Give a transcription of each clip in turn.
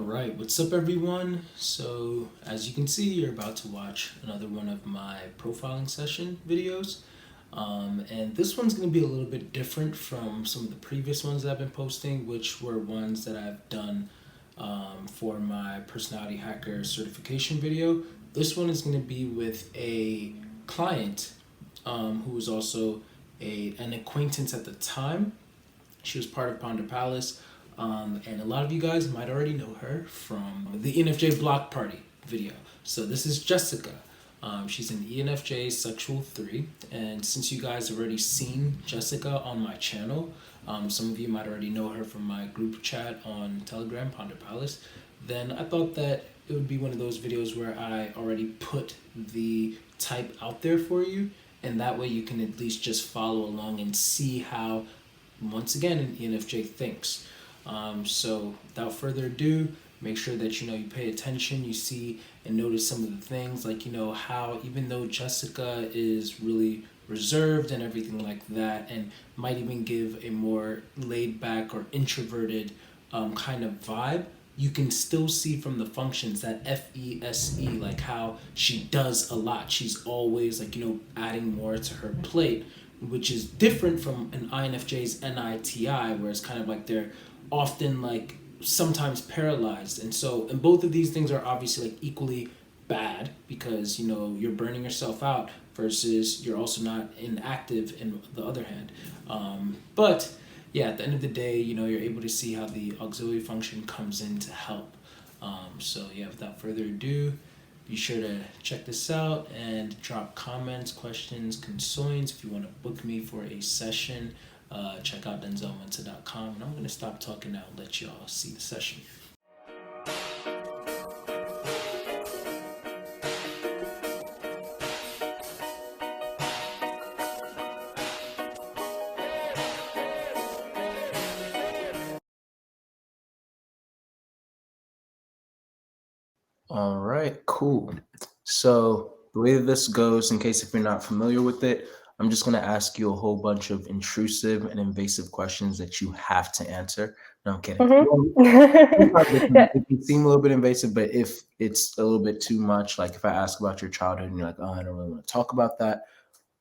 right, what's up, everyone? So, as you can see, you're about to watch another one of my profiling session videos. And this one's going to be a little bit different from some of the previous ones that I've been posting, which were ones that I've done for my personality hacker certification video. This one is going to be with a client who was also an acquaintance at the time. She was part of Ponder Palace, and a lot of you guys might already know her from the ENFJ Block Party video. So this is Jessica. She's an ENFJ Sexual 3, and since you guys have already seen Jessica on my channel, some of you might already know her from my group chat on Telegram, Ponder Palace, then I thought that it would be one of those videos where I already put the type out there for you, and that way you can at least just follow along and see how, once again, an ENFJ thinks. So without further ado, make sure that you pay attention, you see and notice some of the things, like how even though Jessica is really reserved and everything like that, and might even give a more laid back or introverted kind of vibe, you can still see from the functions that FESE, like how she does a lot. She's always like, adding more to her plate, which is different from an INFJ's NITI, where it's kind of like they're often like sometimes paralyzed. And so, and both of these things are obviously like equally bad because, you're burning yourself out versus you're also not inactive in the other hand. But yeah, at the end of the day, you're able to see how the auxiliary function comes in to help. So yeah, without further ado, be sure to check this out and drop comments, questions, concerns. If you want to book me for a session, check out denzelmensah.com. And I'm going to stop talking now and let y'all see the session. All right, cool. So the way that this goes, in case if you're not familiar with it, I'm just going to ask you a whole bunch of intrusive and invasive questions that you have to answer. No, I'm kidding. Yeah. It can seem a little bit invasive, but if it's a little bit too much, like if I ask about your childhood and you're like, oh, I don't really want to talk about that,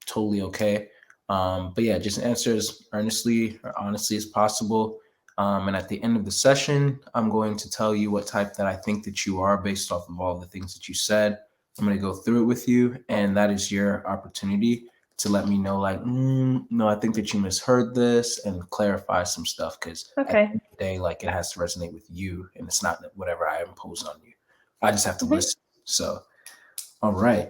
totally okay. But yeah, just answer as earnestly or honestly as possible. And at the end of the session, I'm going to tell you what type that I think that you are based off of all the things that you said. I'm going to go through it with you, and that is your opportunity to let me know, like, no, I think that you misheard this, and clarify some stuff. Because at the Okay. end of the day, like, it has to resonate with you, and it's not whatever I impose on you. I just have to Mhm. listen. So, all right.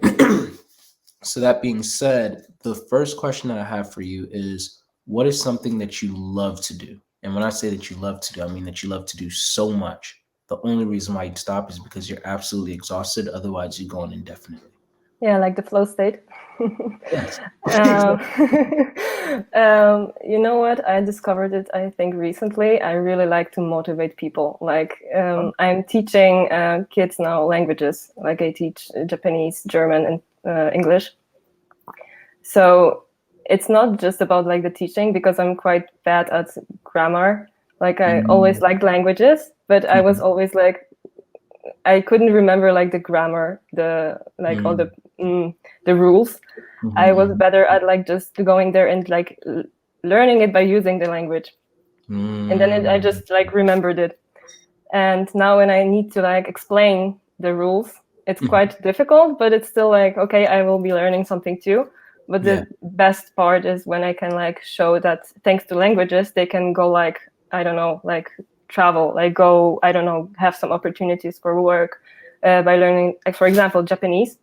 So that being said, the first question that I have for you is, what is something that you love to do? And when I say that you love to do, I mean that you love to do so much. The only reason why you stop is because you're absolutely exhausted. Otherwise, you go on indefinitely. Yeah, like the flow state. Yes. um, you know what? I discovered it, I think, recently. I really like to motivate people. Like, I'm teaching kids now languages. Like, I teach Japanese, German, and English. So it's not just about like the teaching, because I'm quite bad at grammar. Like, I always liked languages, but I was always like, I couldn't remember like the grammar, the like all the rules. I was better at like just going there and like learning it by using the language, and then I just like remembered it. And now when I need to like explain the rules, it's quite difficult, but it's still like, okay, I will be learning something too. But Yeah. the best part is when I can like show that thanks to languages, they can go like, I don't know, like travel, like go, I don't know, have some opportunities for work by learning, like, for example, Japanese.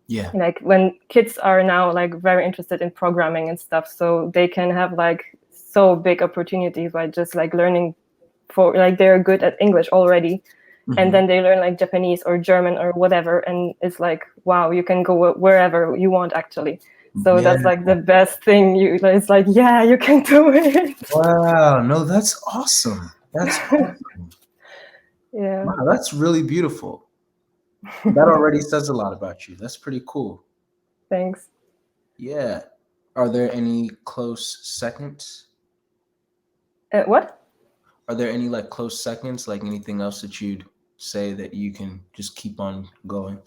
Yeah. Like when kids are now like very interested in programming and stuff, so they can have like so big opportunities by just like learning, for like they're good at English already, and then they learn like Japanese or German or whatever, and it's like, wow, you can go wherever you want actually. So Yeah. that's like the best thing. It's like, yeah, you can do it. Wow. No, that's awesome. That's awesome. Yeah. Wow, that's really beautiful. That already says a lot about you. That's pretty cool. Thanks. Yeah. Are there any close seconds? What? Are there any like close seconds, like anything else that you'd say that you can just keep on going?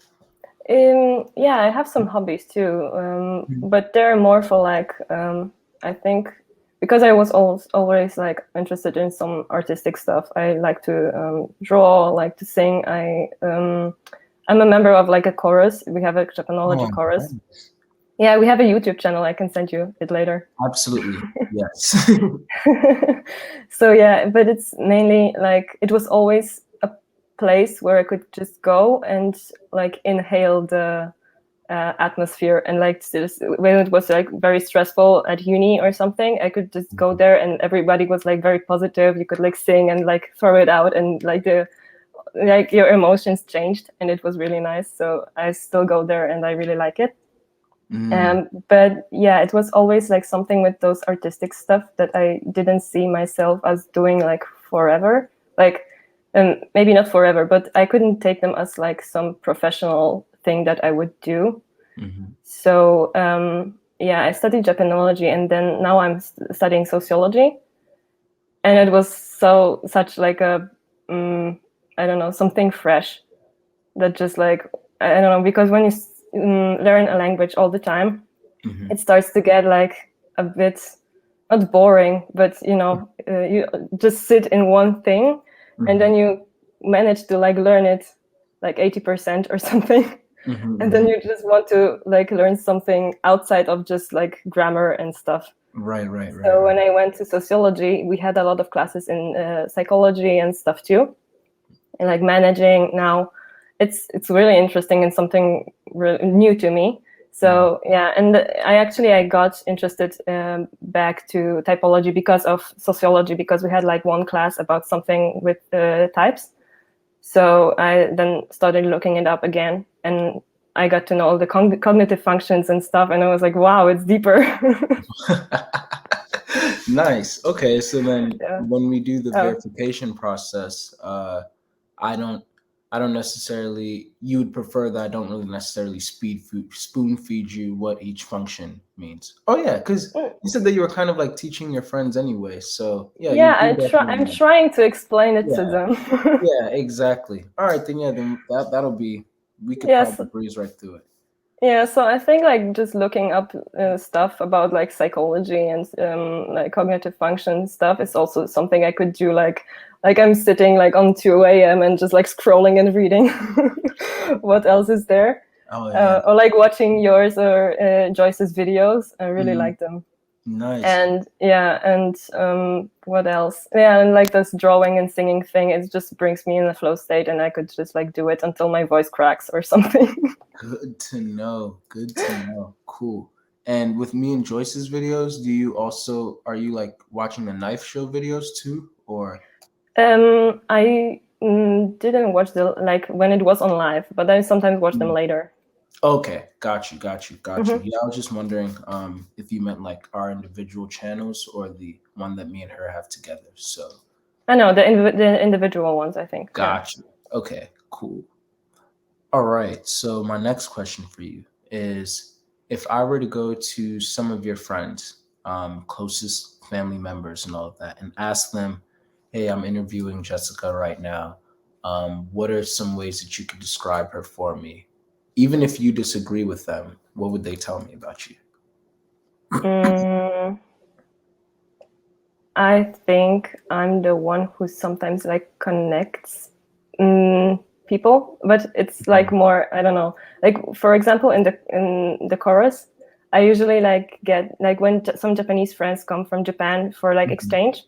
Yeah, I have some hobbies too, but they're more for like I think because I was always like interested in some artistic stuff. I like to draw, like to sing. I'm a member of like a chorus. We have a Japanology Oh, chorus. nice. Yeah, we have a YouTube channel. I can send you it later. Absolutely. Yes. So yeah, but it's mainly like it was always a place where I could just go and like inhale the atmosphere, and like just, when it was like very stressful at uni or something, I could just go there and everybody was like very positive. You could like sing and like throw it out, and like the like your emotions changed, and it was really nice. So I still go there and I really like it. Mm, But yeah, it was always like something with those artistic stuff that I didn't see myself as doing like forever. Like, maybe not forever, but I couldn't take them as like some professional thing that I would do. mhm. So yeah, I studied Japanology, and then now I'm studying sociology, and it was such like a I don't know, something fresh that just like I don't know, because when you learn a language all the time, Mhm. it starts to get like a bit not boring, but you know, you just sit in one thing, and Mhm. then you manage to like learn it like 80% or something, Mhm. and then Mhm. you just want to like learn something outside of just like grammar and stuff. Right, right, right, So right. when I went to sociology, we had a lot of classes in psychology and stuff too, and like managing. Now it's really interesting and something new to me. Wow. So yeah, and I got interested back to typology because of sociology, because we had like one class about something with types. So I then started looking it up again, and I got to know all the cognitive functions and stuff, and I was like, wow, it's deeper. Nice. Okay, so then Yeah. when we do the Oh. verification process, I don't I don't necessarily you would prefer that I don't really necessarily spoon feed you what each function means. Oh yeah, because Mm. you said that you were kind of like teaching your friends anyway. So yeah, Yeah, you I'm definitely trying to explain it to yeah, them. yeah, exactly. All right, then yeah, then that'll be we could Yes. probably breeze right through it. Yeah, so I think like just looking up stuff about like psychology and like cognitive function stuff is also something I could do. Like I'm sitting like on 2 a.m. and just like scrolling and reading what else is there, Oh yeah. or like watching yours or Joyce's videos. I really Mm, like them. nice. And yeah, and what else? Yeah, and like this drawing and singing thing, it just brings me in a flow state, and I could just like do it until my voice cracks or something. Good to know. Good to know. Cool. And with me and Joyce's videos, are you like watching the knife show videos too? Or I didn't watch the like when it was on live, but I sometimes watch them Mm. later. Okay, got you, got you, got you. Hmm. Yeah, I was just wondering if you meant like our individual channels or the one that me and her have together. So I know the individual ones, I think. Yeah. got you. Okay, cool. All right. So my next question for you is if I were to go to some of your friends, closest family members and all of that, and ask them, hey, I'm interviewing Jessica right now. What are some ways that you could describe her for me? Even if you disagree with them, what would they tell me about you? Mm, I think I'm the one who sometimes like connects people, but it's like Mhm. more, I don't know. Like for example, in the chorus, I usually like get like when some Japanese friends come from Japan for like Mhm. exchange.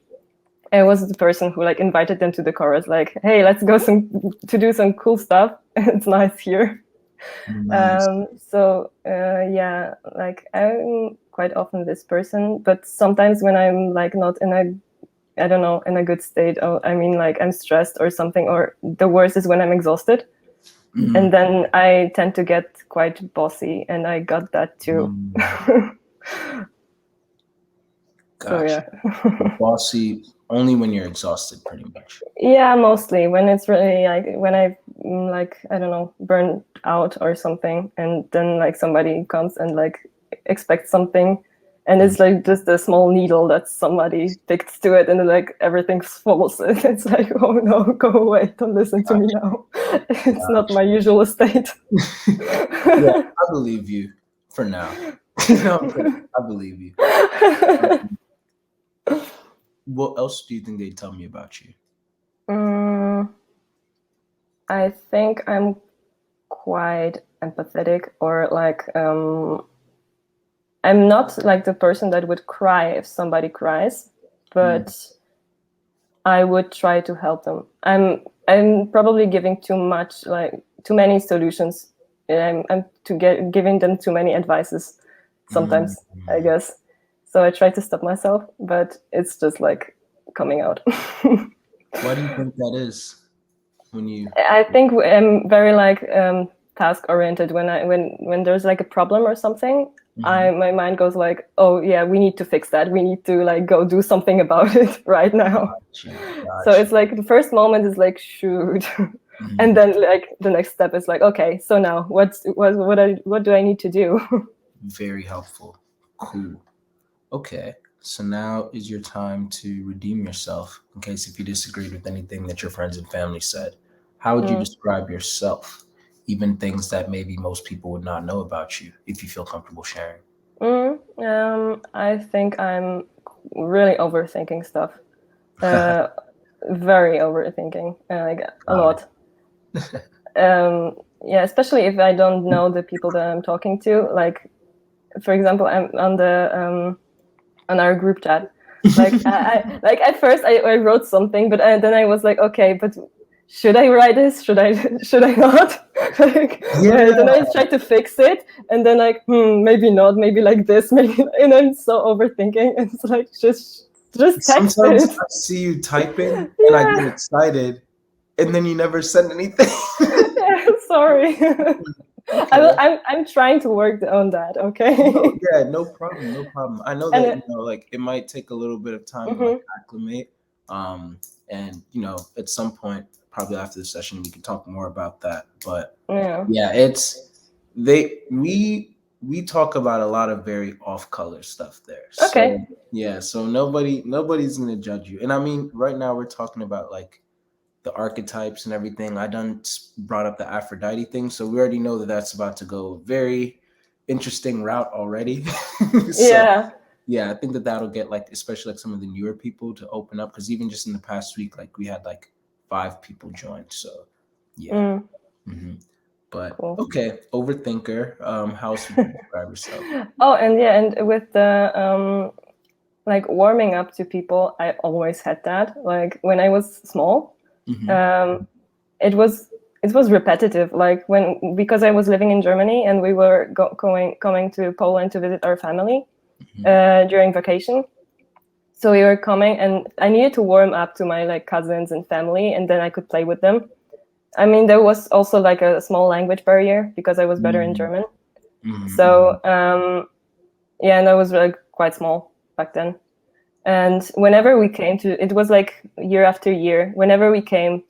I was the person who like invited them to the chorus, like, hey, let's go to do some cool stuff. It's nice here. Nice. So yeah, like I'm quite often this person, but sometimes when I'm like not in a I don't know in a good state, I mean like I'm stressed or something, or the worst is when I'm exhausted, and Mhm. then I tend to get quite bossy, and I got that too. Mhm. So Gotcha. yeah. Bossy only when you're exhausted, pretty much. Yeah, mostly when it's really like when I like I don't know burned out or something, and then like somebody comes and like expects something, and it's like just a small needle that somebody fixed to it, and then like everything falls. It's like, oh no, go away! Don't listen to me now. It's not my usual state. Yeah, I believe you for now. I believe you. What else do you think they tell me about you? I think I'm quite empathetic, or like I'm not like the person that would cry if somebody cries, but I would try to help them. I'm probably giving too many solutions. I'm giving them too many advices sometimes, I guess. So I try to stop myself, but it's just like coming out. Why do you think that is? I think I'm very like task oriented. When there's like a problem or something, my mind goes like, oh yeah, we need to fix that. We need to like go do something about it right now. Gotcha. So it's like the first moment is like shoot, and then like the next step is like, okay, so now what do I need to do? Very helpful. Cool. Okay. So now is your time to redeem yourself in case if you disagreed with anything that your friends and family said. How would you describe yourself? Even things that maybe most people would not know about you, if you feel comfortable sharing. I think I'm really overthinking stuff. Very overthinking, like a lot. Yeah, especially if I don't know the people that I'm talking to. Like, for example, I'm on our group chat. Like, I like at first I wrote something, but then I was like, okay, but should I write this? Should I not? Like, then I tried to fix it, and then like, maybe not, maybe like this, maybe, and I'm so overthinking. And it's like just text Sometimes it. I see you typing and I get excited, and then you never send anything. Yeah, sorry. Okay. I'm trying to work on that. Okay. No problem, no problem. I know that like it might take a little bit of time to like acclimate, and at some point, probably after the session, we can talk more about that. But we talk about a lot of very off-color stuff there. Okay. So, yeah, so nobody's gonna judge you. And I mean, right now we're talking about like the archetypes and everything. I done brought up the Aphrodite thing, so we already know that that's about to go a very interesting route already. Yeah, I think that that'll get like, especially like some of the newer people to open up, because even just in the past week, like we had like 5 people join. So yeah. But cool. Okay, overthinker. How else would you describe yourself? Oh, and with the like warming up to people, I always had that. Like when I was small, it was repetitive. Like because I was living in Germany and we were coming to Poland to visit our family during vacation. So we were coming, and I needed to warm up to my like cousins and family, and then I could play with them. I mean, there was also like a small language barrier because I was better in German. So and I was like quite small back then. And whenever we came to, it was like year after year, whenever we came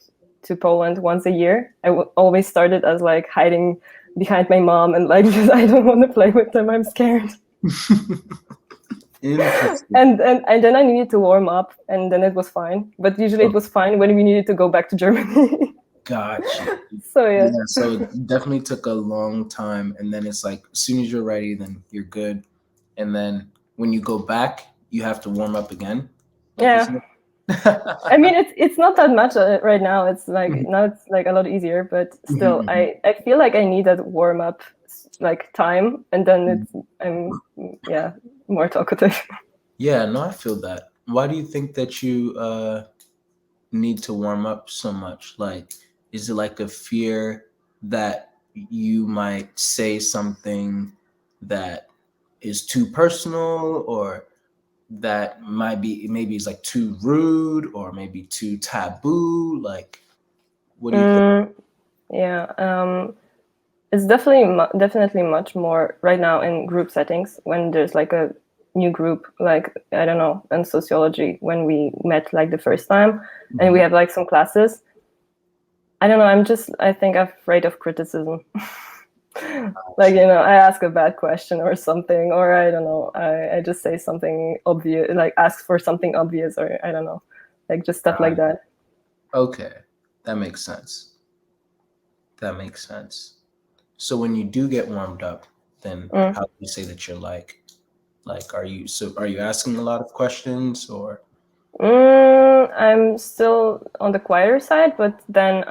to Poland once a year, I always started as like hiding behind my mom and like, I don't want to play with them, I'm scared. And then I needed to warm up, and then it was fine. But usually it was fine when we needed to go back to Germany. Gotcha. So yeah. So it definitely took a long time, and then it's like as soon as you're ready, then you're good. And then when you go back, you have to warm up again. Yeah. I mean, it's not that much right now. It's like now it's like a lot easier, but still, I feel like I need that warm up like time, and then I'm more talkative. Yeah, no, I feel that. Why do you think that you need to warm up so much? Like, is it like a fear that you might say something that is too personal, or that maybe it's like too rude, or maybe too taboo? Like, what do you think? Yeah, it's definitely much more right now in group settings when there's like a new group, like I don't know, in sociology when we met like the first time and we have like some classes. I don't know, I think I'm afraid of criticism. Like, I ask a bad question or something, or I don't know, I just say something obvious, like ask for something obvious, or I don't know, like just stuff like that. Okay, that makes sense. That makes sense. So when you do get warmed up, then Mm. how do you say that you're are you asking a lot of questions or? I'm still on the quieter side, but then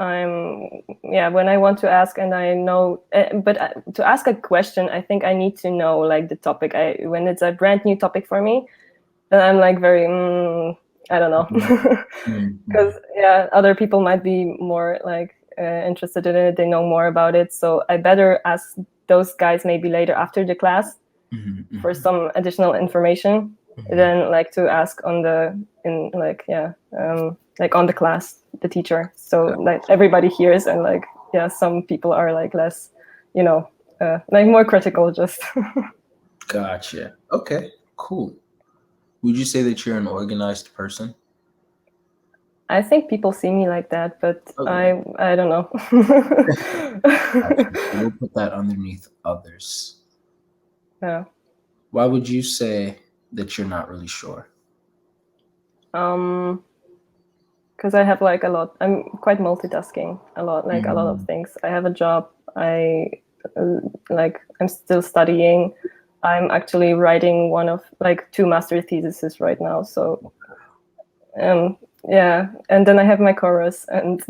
when I want to ask and I know, but to ask a question, I think I need to know like the topic. When it's a brand new topic for me, then I'm like very, I don't know, because other people might be more like interested in it. They know more about it, so I better ask those guys maybe later after the class for some additional information than like to ask on like on the class, the teacher, so like everybody hears, and like some people are like less, like more critical just. Gotcha. Okay, cool. Would you say that you're an organized person? I think people see me like that, but Okay. I don't know. Gotcha. We'll put that underneath others. Yeah. Why would you say that you're not really sure? Because I have like a lot. I'm quite multitasking a lot, like a lot of things. I have a job. I'm still studying. I'm actually writing one of like 2 master theses right now. So and then I have my chorus, and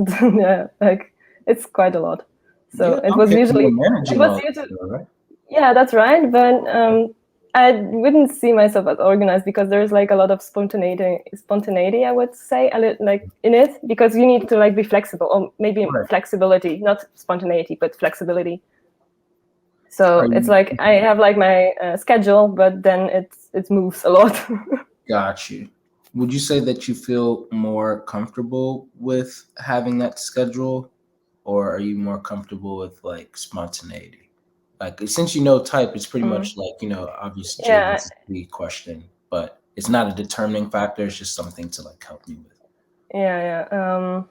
like it's quite a lot. So Yeah, okay. You're it managing was all usually that, though, right? yeah, that's right. But I wouldn't see myself as organized because there's like a lot of spontaneity, I would say, like in it, because you need to like be flexible, or maybe Right. flexibility, not spontaneity, but flexibility. So Are it's you like I have like my schedule, but then it moves a lot. got you? Would you say that you feel more comfortable with having that schedule, or are you more comfortable with like spontaneity? Like since you know type, it's pretty much like obviously Yeah, the question, but it's not a determining factor. It's just something to like help me with. yeah.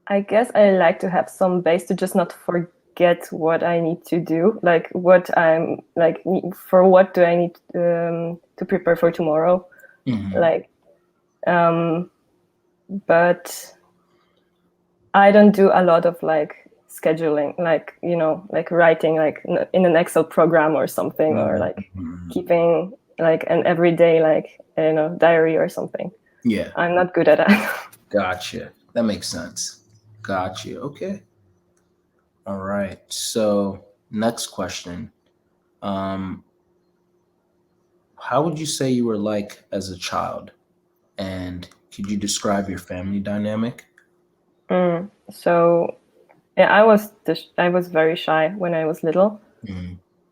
I guess I like to have some base to just not forget what I need to do, like what I'm like for what do I need to prepare for tomorrow, like but I don't do a lot of like scheduling, like like writing like in an Excel program or something, or like keeping like an everyday like diary or something. Yeah, I'm not good at that. gotcha. That makes sense. Gotcha. Okay. All right. So next question. Um, how would you say you were like as a child? And could you describe your family dynamic? So yeah, I was very shy when I was little.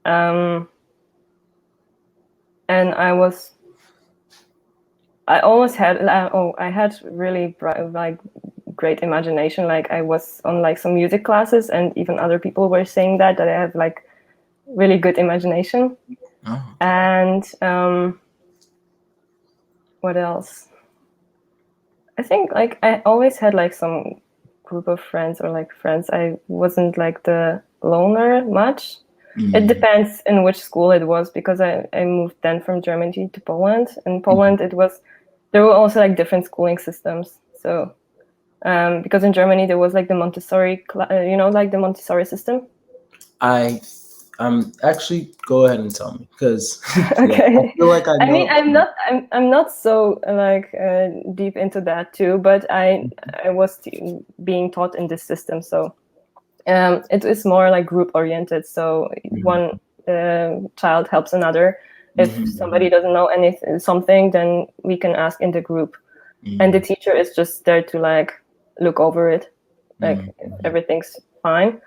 Um, and I always had I had really bright, like great imagination. Like I was on like some music classes, and even other people were saying that I have like really good imagination. Oh, okay. And what else? I think like I always had like some group of friends, or like friends. I wasn't like the loner much. It depends in which school it was, because I moved then from Germany to Poland. In Poland, there were also like different schooling systems. So because in Germany there was like the Montessori, like the Montessori system. I actually go ahead and tell me because yeah, I Okay. feel like I I mean, know. I'm not so like deep into that too, but I was being taught in this system. So it is more like group oriented. So one child helps another. If somebody doesn't know something, then we can ask in the group, and the teacher is just there to like look over it, like if everything's fine.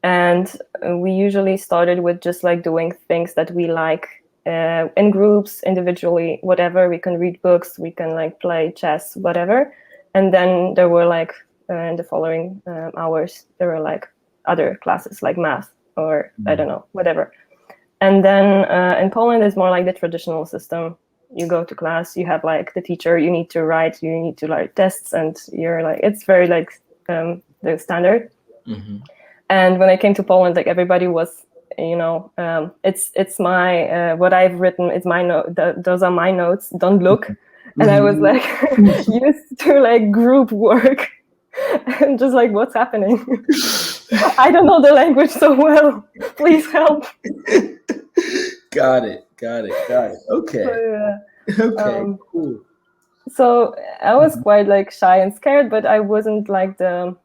And we usually started with just like doing things that we like in groups, individually, whatever. We can read books, we can like play chess, whatever. And then there were like in the following hours there were like other classes like math, or I don't know, whatever. And then in Poland it's more like the traditional system. You go to class, you have like the teacher, you need to write tests, and you're like, it's very like the standard. And when I came to Poland, like everybody was it's my what I've written. It's my note. Those are my notes. Don't look. And I was like used to like group work and just like, what's happening? I don't know the language so well. Please help. Got it. Okay. Okay. Cool. So I was quite like shy and scared, but I wasn't like the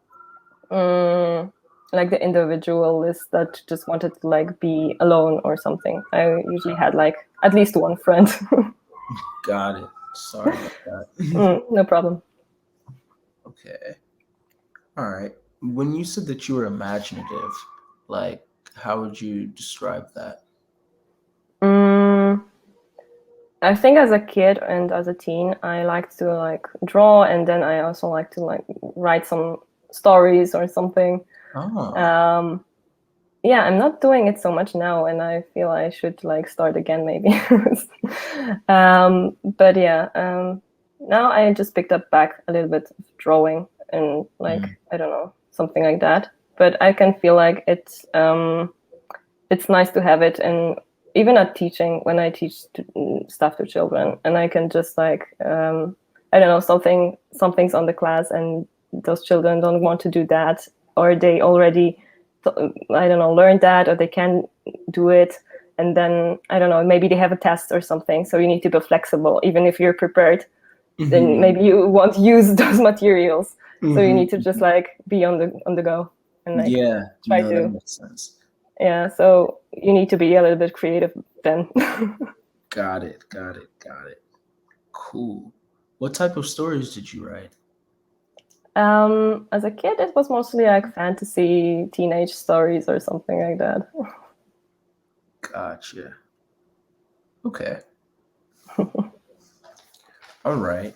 individualist that just wanted to like be alone or something. I usually had like at least one friend. Got it. Sorry about that. No problem. Okay. All right. When you said that you were imaginative, like, how would you describe that? I think as a kid and as a teen, I liked to like draw, and then I also like to like write some stories or something. Oh. Yeah, I'm not doing it so much now, and I feel I should like start again maybe. But yeah, now I just picked up back a little bit of drawing and like I don't know, something like that. But I can feel like it's nice to have it, and even at teaching, when I teach stuff to children, and I can just like I don't know, something's on the class, and those children don't want to do that, or they already I don't know, learned that, or they can do it, and then I don't know, maybe they have a test or something, so you need to be flexible. Even if you're prepared, then maybe you won't use those materials, so you need to just like be on the go and like try to. That makes sense. Yeah, so you need to be a little bit creative then. Got it. Cool. What type of stories did you write? As a kid, it was mostly like fantasy, teenage stories or something like that. Gotcha. Okay. All right.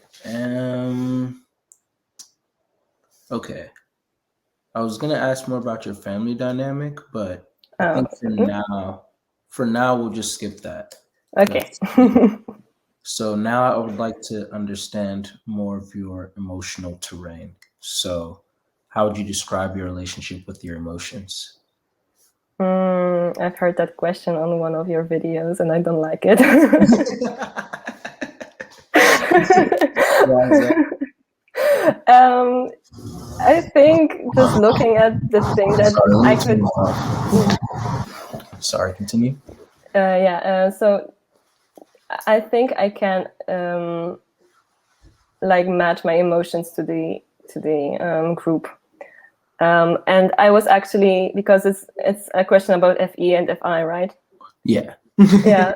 Okay. I was gonna ask more about your family dynamic, but I think for now, we'll just skip that. Okay. So now I would like to understand more of your emotional terrain. So, how would you describe your relationship with your emotions? I've heard that question on one of your videos, and I don't like it. I think just looking at the thing that I could. Sorry, continue. So I think I can like match my emotions to the group. And I was actually, because it's a question about FE and FI, right? Yeah. Yeah.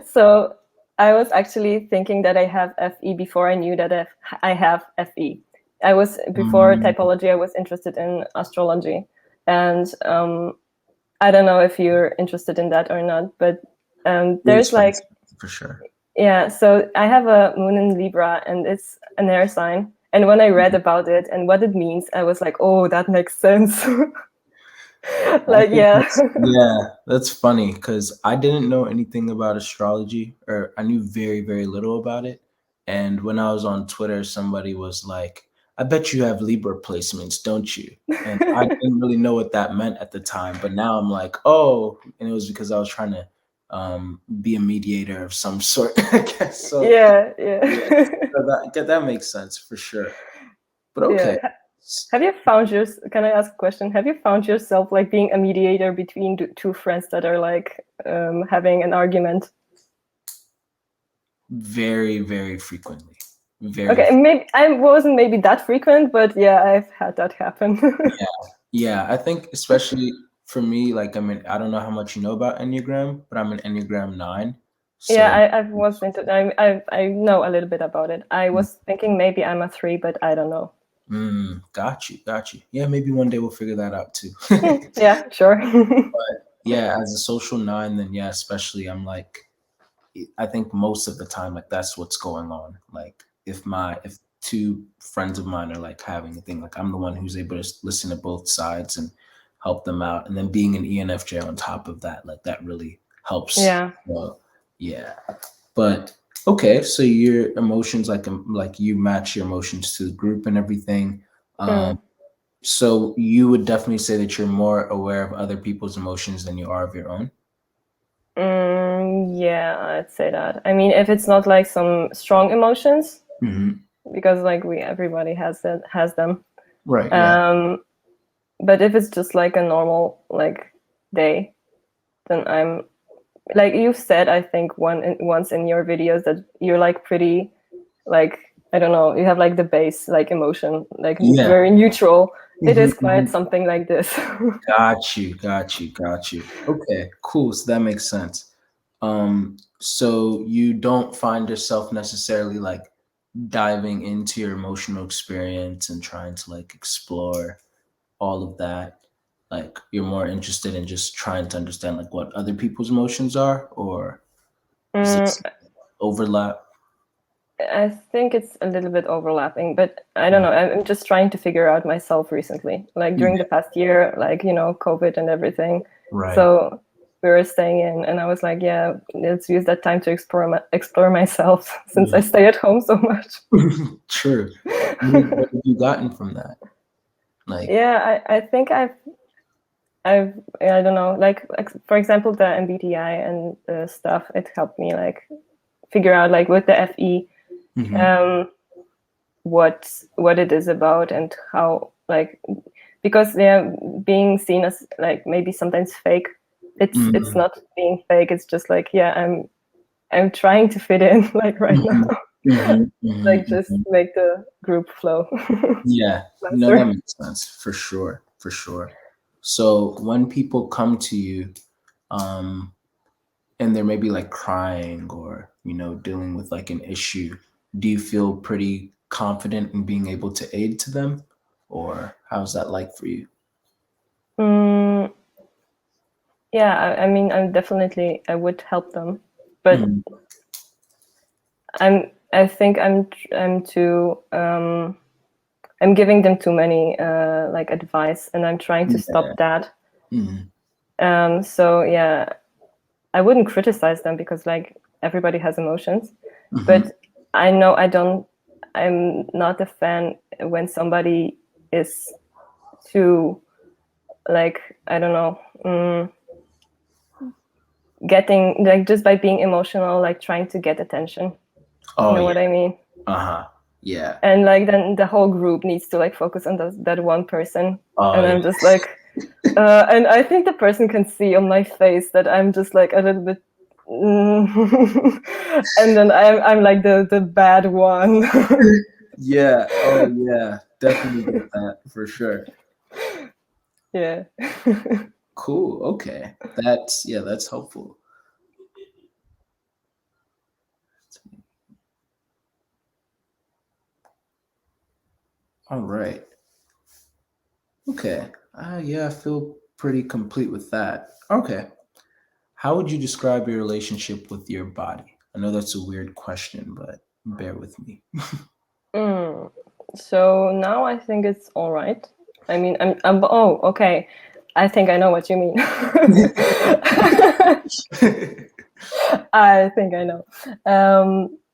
So I was actually thinking that I have FE before I knew that I have FE. I was before typology. I was interested in astrology, and I don't know if you're interested in that or not, but there's like for sure. Yeah, so I have a moon in Libra, and it's an air sign. And when I read about it and what it means, I was like, oh, that makes sense. Like, yeah. That's funny because I didn't know anything about astrology, or I knew very, very little about it. And when I was on Twitter, somebody was like, I bet you have Libra placements, don't you? And I didn't really know what that meant at the time. But now I'm like, oh, and it was because I was trying to be a mediator of some sort, I guess. So, Yeah. that makes sense for sure. But okay. Yeah. Have you found can I ask a question? Have you found yourself like being a mediator between two friends that are like having an argument? Very, very frequently. Okay, maybe I wasn't maybe that frequent, but yeah, I've had that happen. Yeah, I think especially for me, like, I mean, I don't know how much you know about Enneagram, but I'm an Enneagram 9. So Yeah, I was into. I know a little bit about it. I was thinking maybe I'm a 3, but I don't know. Got you. Yeah, maybe one day we'll figure that out too. Yeah, sure. But yeah, as a social 9, then yeah, especially I'm like, I think most of the time, like that's what's going on. Like if two friends of mine are like having a thing, like I'm the one who's able to listen to both sides and help them out. And then being an ENFJ on top of that, like that really helps. Yeah. Well, yeah. But okay, so your emotions, like you match your emotions to the group and everything. So you would definitely say that you're more aware of other people's emotions than you are of your own? Yeah, I'd say that. I mean, if it's not like some strong emotions, Hmm. because like everybody has them. Right. Yeah. Um, but if it's just like a normal like day, then I'm like you said, I think once in your videos that you're like pretty like I don't know, you have like the base like emotion, like Yeah. very neutral. It Hmm. is quite something like this. Got you. Got you. Got you. Okay. Cool. So that makes sense. So you don't find yourself necessarily like diving into your emotional experience and trying to like explore all of that. Like you're more interested in just trying to understand like what other people's emotions are, or is Mm, this overlap? I think it's a little bit overlapping, but I don't know. I'm just trying to figure out myself recently, like during the Yeah. past year, like, COVID and everything. Right. So we were staying in, and I was like, yeah, let's use that time to explore myself since I Yeah. stay at home so much. True. What have you gotten from that? Like, Yeah, I think I don't know, like for example, the MBTI and stuff, it helped me like figure out like with the FE, mhm. um, what it is about and how like because they're being seen as like maybe sometimes fake. It's Mhm. not being fake. It's just like yeah, I'm trying to fit in like right now, Mhm. Mhm. Mhm. like just Mhm. make the group flow Yeah, no, that faster. makes sense for sure, for sure. So when people come to you, um, and they're maybe like crying or dealing with like an issue, do you feel pretty confident in being able to aid to them, or how's that like for you? Mm, yeah, I mean, I would help them, but Mm. I think I'm too I'm giving them too many like advice, and I'm trying to Yeah. stop that. Mm. So yeah, I wouldn't criticize them because like everybody has emotions, Mhm. but I know I'm not a fan when somebody is too like I don't know, getting like just by being emotional, like trying to get attention. You Oh know yeah. what I mean? Uh-huh. Yeah. And like then the whole group needs to like focus on that one person, Oh and yeah. I'm just like, and I think the person can see on my face that I'm just like a little bit. And then I'm like the bad one. Yeah. Oh yeah. Definitely get that for sure. Yeah. Cool. Okay. That's helpful. All right. Okay. Yeah, I feel pretty complete with that. Okay. How would you describe your relationship with your body? I know that's a weird question, but bear with me. Mm. So now I think it's all right. I mean, oh, okay. I think I know what you mean. I think I know.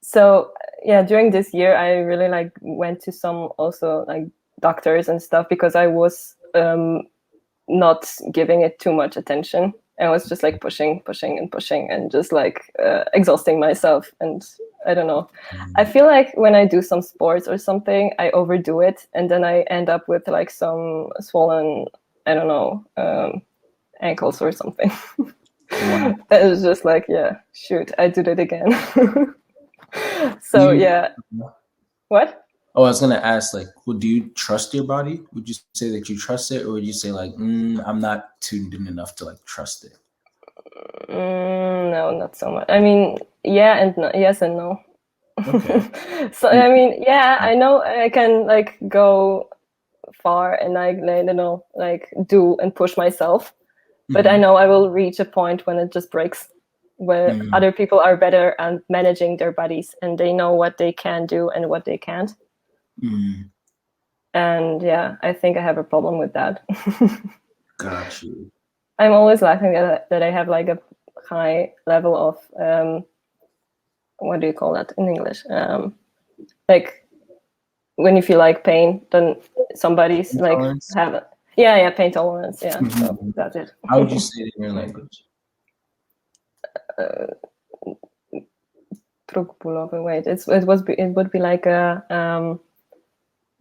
So yeah, during this year, I really like went to some also like doctors and stuff because I was not giving it too much attention. I was just like pushing, pushing, and pushing, and just like exhausting myself. And I don't know. I feel like when I do some sports or something, I overdo it, and then I end up with like some swollen, I don't know, ankles or something. Wow. It was just like, yeah, shoot, I did it again. Do So you? yeah, what? Oh, I was gonna ask, like, well, do you trust your body? Would you say that you trust it, or would you say like, I'm not tuned in enough to like trust it? No, not so much. I mean, yeah and no, yes and no. Okay. So I mean, yeah, I know I can like go far and like I don't know, like do and push myself, but I Mm-hmm. know I will reach a point when it just breaks, where Mm-hmm. other people are better at managing their bodies and they know what they can do and what they can't. Mm-hmm. And yeah, I think I have a problem with that. Got you. I'm always laughing that I have like a high level of what do you call that in English? Like when you feel like pain, then somebody's Pain like tolerance? have it. Yeah, pain tolerance. Yeah, so Mhm. that's it. How would you say it in your language? Próg bólowy. Wait, it would be like a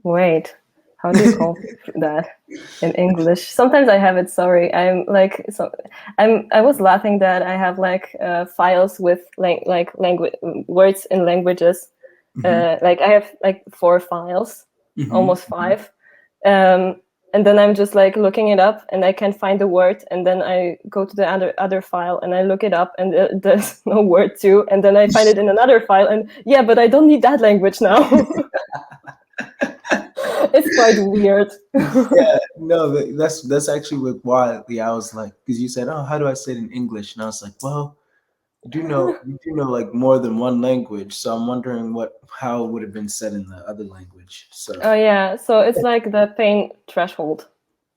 wait. How do you call that in English? Sometimes I have it. Sorry, I was laughing that I have like files with like language words in languages. Mhm. Like I have like 4 files, Mhm. almost 5. And then I'm just like looking it up, and I can't find the word, and then I go to the other file and I look it up, and there's no word too, and then I find it in another file, and yeah, but I don't need that language now. It's quite weird. Yeah, no, that's actually why. Yeah, I was like, because you said, "Oh, how do I say it in English?" And I was like, "Well, you do know like more than one language, so I'm wondering how it would have been said in the other language." So Oh yeah, so it's like the pain threshold.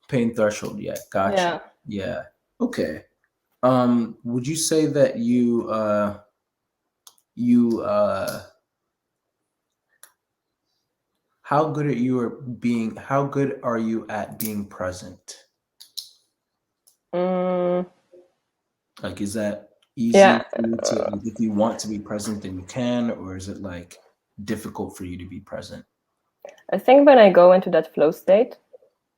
pain threshold, yeah, got you. Yeah. Yeah, okay. Would you say that you how good are you at being present? Mm, Like, is that easy yeah. for you to, like, if you want to be present, then you can, or is it like difficult for you to be present? I think when I go into that flow state,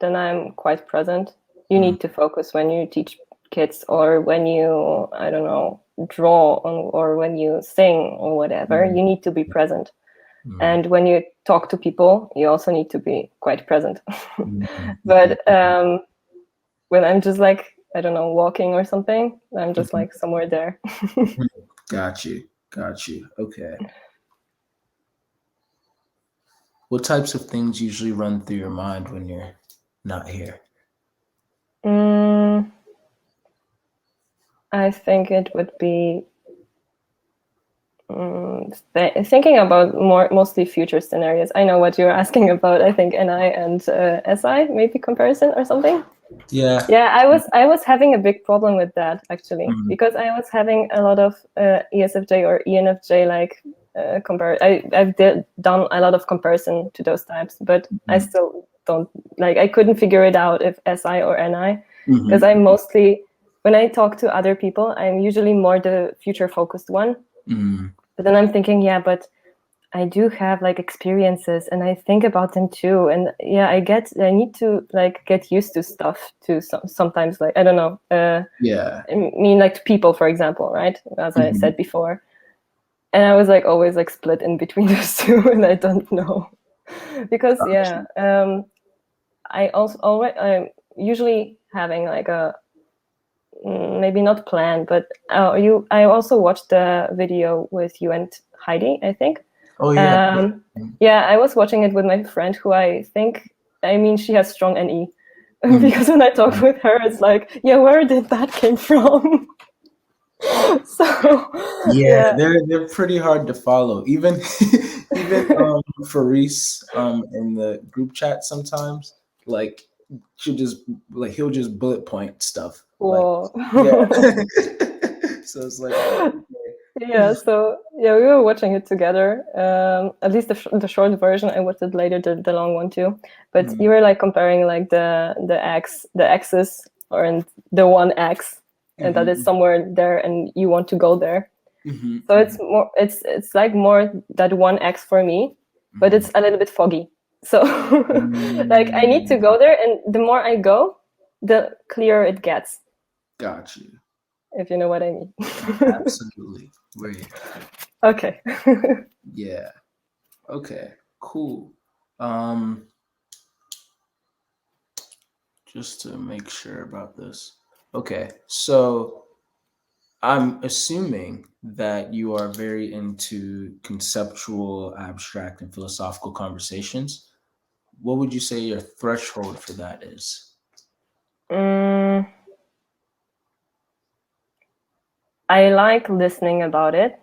then I'm quite present. You Mm, need to focus when you teach kids, or when you, I don't know, draw on, or when you sing or whatever. mm, You need to be present. mm, And when you talk to people, you also need to be quite present. mm, But mhm, when I'm just like, I don't know, walking or something, I'm just mhm. like somewhere there. Got you. Got you. Okay. What types of things usually run through your mind when you're not here? Mm, I think it would be thinking about mostly future scenarios. I know what you're asking about. I think NI and SI, maybe comparison or something. Yeah. Yeah, I was having a big problem with that actually, Mm, because I was having a lot of ESFJ or ENFJ like compare. I've done a lot of comparison to those types, but I mm, still don't like. I couldn't figure it out if SI or NI, because mhm, I'm mostly, when I talk to other people, I'm usually more the future focused one. mm. But then I'm thinking, yeah, but I do have like experiences, and I think about them too. And yeah, I need to like get used to stuff too. Sometimes, like, I don't know, Yeah. I mean, like to people, for example, right? As I Mhm. said before. And I was like always like split in between those two, and I don't know. Because Got yeah, you. I also always, I'm usually having like a, maybe not planned, but I also watched the video with you and Heidi, I think. Oh yeah. Mm, Yeah, I was watching it with my friend, who I think, I mean, she has strong NE. mm, Because when I talk mm. with her, it's like, yeah, where did that came from? So Yeah, yeah. they're pretty hard to follow. Even even Faris in the group chat sometimes, like, she'll just like he'll just bullet point stuff. Like, Whoa. yeah. So it's like, oh, okay. Yeah, so yeah, we were watching it together. At least the short version. I watched it later, the long one too. But Mm, you were like comparing like the axis, or in the one X, and that is mhm, somewhere there, and you want to go there. mhm, So mhm, it's like more that one X for me, but mhm. it's a little bit foggy. So like I need to Mm, go there, and the more I go, the clearer it gets, got you. if you know what I mean. Absolutely. Wait. Okay. Yeah. Okay. Cool. Um, just to make sure about this. Okay. So I'm assuming that you are very into conceptual, abstract, and philosophical conversations. What would you say your threshold for that is? Mm, I like listening about it,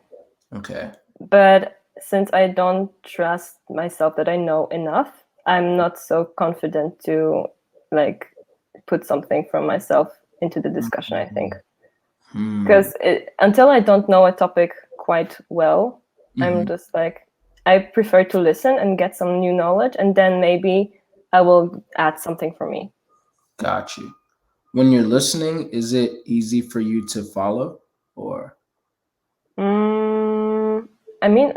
Okay. but since I don't trust myself that I know enough, I'm not so confident to like put something from myself into the discussion, I think. Hmm. Because until I don't know a topic quite well, I'm Hmm. just like, I prefer to listen and get some new knowledge, and then maybe I will add something for me. Got you. When you're listening, is it easy for you to follow, or Mm, I mean,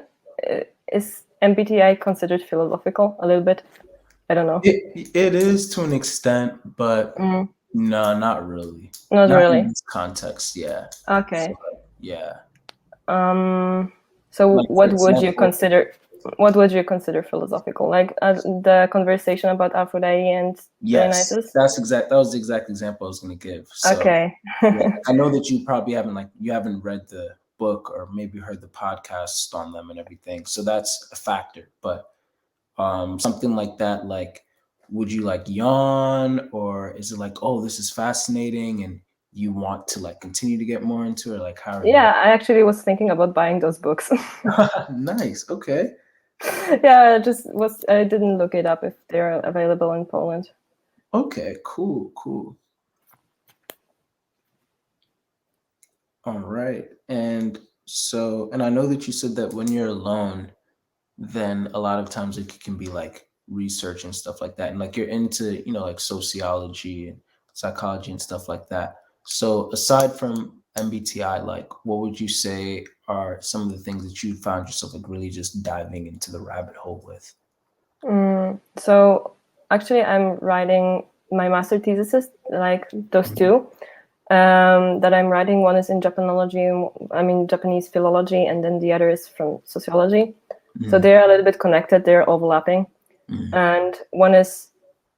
is MBTI considered philosophical a little bit? I don't know. it is to an extent, but Mm, no, not really. not Not in really. this context. Yeah. So Okay. yeah. Um, so Like for example, what would you consider philosophical? Like the conversation about Aphrodite and yes, Dionysus? that was the exact example I was gonna give. So Okay. yeah, I know that you probably haven't you haven't read the book or maybe heard the podcast on them and everything. So that's a factor. But something like that, like would you like yawn, or is it like, oh, this is fascinating and you want to like continue to get more into it? Like how are you? Yeah, I actually was thinking about buying those books. Nice. Okay. Yeah, I didn't look it up if they're available in Poland. Okay, cool, cool. All right. And so, and I know that you said that when you're alone, then a lot of times it can be like research and stuff like that. And like you're into, like sociology and psychology and stuff like that. So aside from MBTI, like what would you say are some of the things that you found yourself like really just diving into the rabbit hole with? So actually, I'm writing my master thesis, like those two that I'm writing. One is in Japanology, I mean Japanese philology, and then the other is from sociology. So Mm, they're a little bit connected. They're overlapping, mm, and one is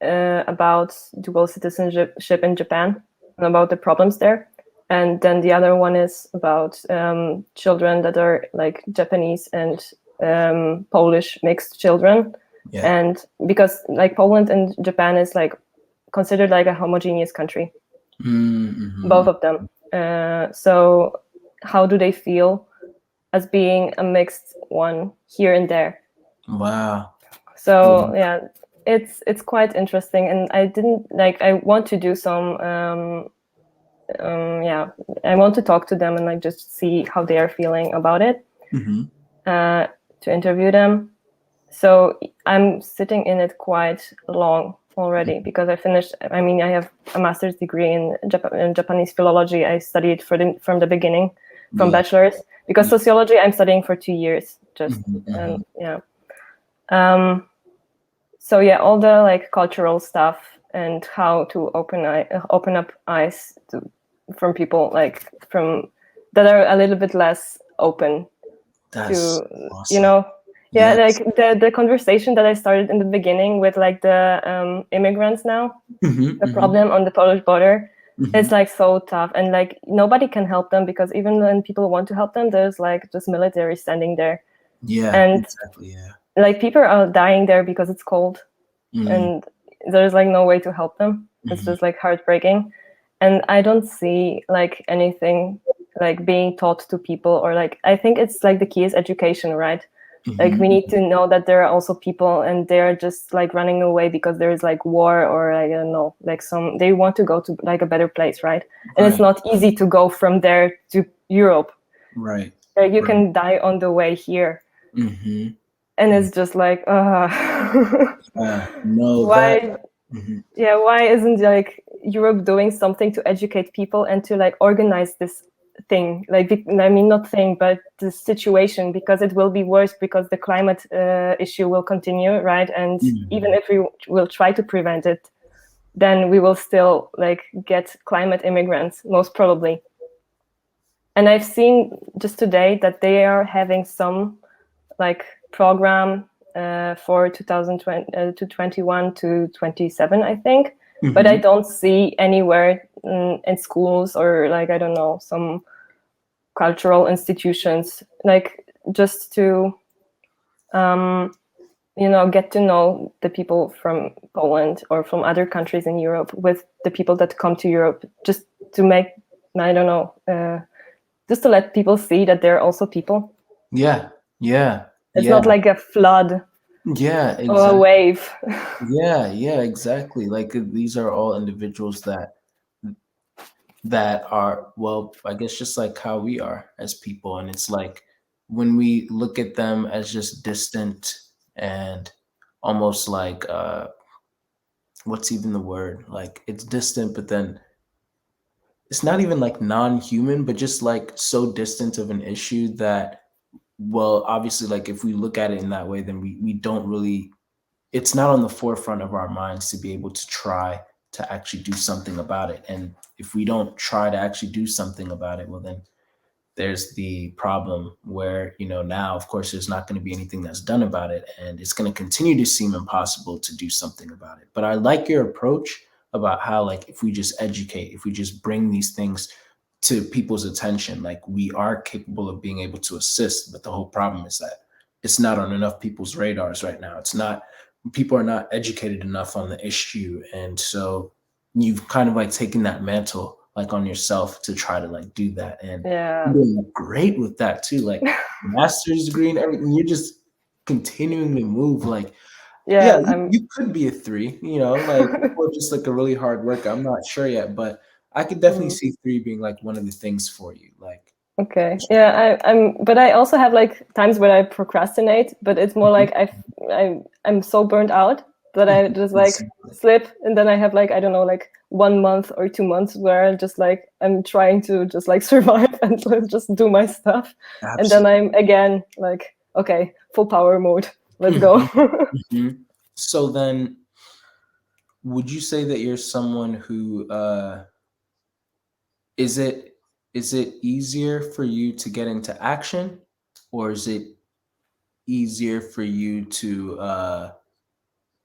about dual citizenship in Japan and about the problems there. And then the other one is about children that are like Japanese and Polish mixed children. yeah. And because like Poland and Japan is like considered like a homogeneous country, Mm-hmm. both of them. So how do they feel as being a mixed one here and there? Wow. So Yeah. yeah, it's quite interesting, and I didn't like. I want to do some. Yeah, I want to talk to them and like just see how they are feeling about it. Mm-hmm. Uh, to interview them. So I'm sitting in it quite long already because I finished. I mean, I have a master's degree in Japanese philology. I studied from the beginning, from Yeah. bachelor's. Because Yeah. sociology, I'm studying for 2 years just, Mm-hmm. Mm-hmm. and yeah. Um, so yeah, all the like cultural stuff and how to open up eyes from people like from that are a little bit less open That's to, you awesome. know. Yeah, like Yes. the conversation that I started in the beginning with like the immigrants now, Mm-hmm. the Mm-hmm. problem on the Polish border. Mm-hmm. It's like so tough, and like nobody can help them because even when people want to help them, there's like just military standing there, Yeah, and exactly. Yeah. like people are dying there because it's cold, Mm, and there's like no way to help them. It's mhm. just like heartbreaking, and I don't see like anything like being taught to people, or like I think it's like the key is education, right? Like we Mhm. need to know that there are also people and they're just like running away because there's like war, or I don't know, like some they want to go to like a better place, right? And it's Right, not easy to go from there to Europe. right, Like you right. can die on the way here, Mhm. and Mm. it's just like No, that why. mhm. Yeah, why isn't like Europe doing something to educate people and to like organize this thing? Like, I mean, not thing, but the situation, because it will be worse because the climate issue will continue, right? And even Mhm. if we will try to prevent it, then we will still like get climate immigrants, most probably. And I've seen just today that they are having some like program for 2020 to 21 to 27, I think. But I Mhm. don't see anywhere in schools or like I don't know some cultural institutions like just to um, get to know the people from Poland or from other countries in Europe with the people that come to Europe, just to make I don't know just to let people see that they're also people. Yeah, yeah, It's yeah, not like a flood yeah, or a exactly. wave. Yeah, yeah, exactly. Like these are all individuals that are, well, I guess just like how we are as people, and it's like when we look at them as just distant and almost like what's even the word? Like it's distant, but then it's not even like non-human, but just like so distant of an issue that, well, obviously, like if we look at it in that way, then we don't really, it's not on the forefront of our minds to be able to try to actually do something about it. And if we don't try to actually do something about it, well, then there's the problem where, now, of course, there's not going to be anything that's done about it. And it's going to continue to seem impossible to do something about it. But I like your approach about how, like, if we just educate, if we just bring these things to people's attention, like we are capable of being able to assist. But the whole problem is that it's not on enough people's radars right now. It's not, people are not educated enough on the issue. And so you've kind of like taken that mantle like on yourself to try to like do that. And Yeah. you're doing great with that too. Like master's degree and everything. You're just continuing to move. Like, yeah, Yeah, you could be a 3, like, or just like a really hard worker. I'm not sure yet, but I could definitely mm. see 3 being like one of the things for you. Like, Okay. Yeah, but I also have like times where I procrastinate, but it's more like I'm so burnt out that I just like slip, and then I have like, I don't know, like 1 month or 2 months where I just like I'm trying to just like survive and just do my stuff. And then absolutely. I'm again like, okay, full power mode. Let's go. Mhm, mhm. So then, would you say that you're someone who is it easier for you to get into action, or is it easier for you to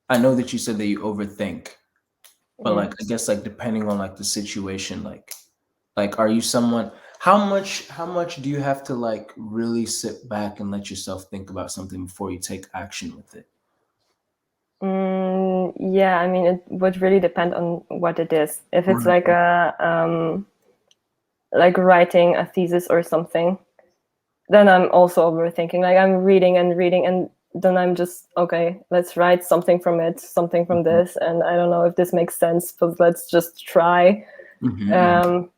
I know that you said that you overthink, but Yeah. like I guess like depending on like the situation, like are you someone, how much do you have to like really sit back and let yourself think about something before you take action with it? Yeah, I mean, it would really depend on what it is. If it's Right. like a like writing a thesis or something, then I'm also overthinking. Like I'm reading and reading, and then I'm just, okay, let's write something from it, something from Mhm, this, and I don't know if this makes sense, but let's just try. mhm, mhm. Um,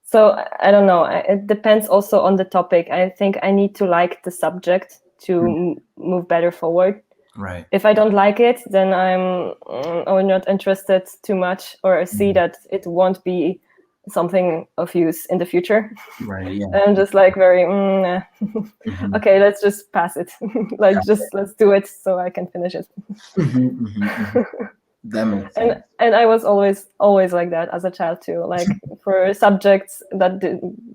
so I don't know. It depends also on the topic. I think I need to like the subject to Mm, move better forward. right. If I don't like it, then I'm not interested too much, or I see Mm, that it won't be something of use in the future. right. Yeah. I'm just like very Mhm. okay, let's just pass it. Like just let's do it so I can finish it. Mhm, mhm, mhm. That makes and sense. and I was always like that as a child too. Like for subjects that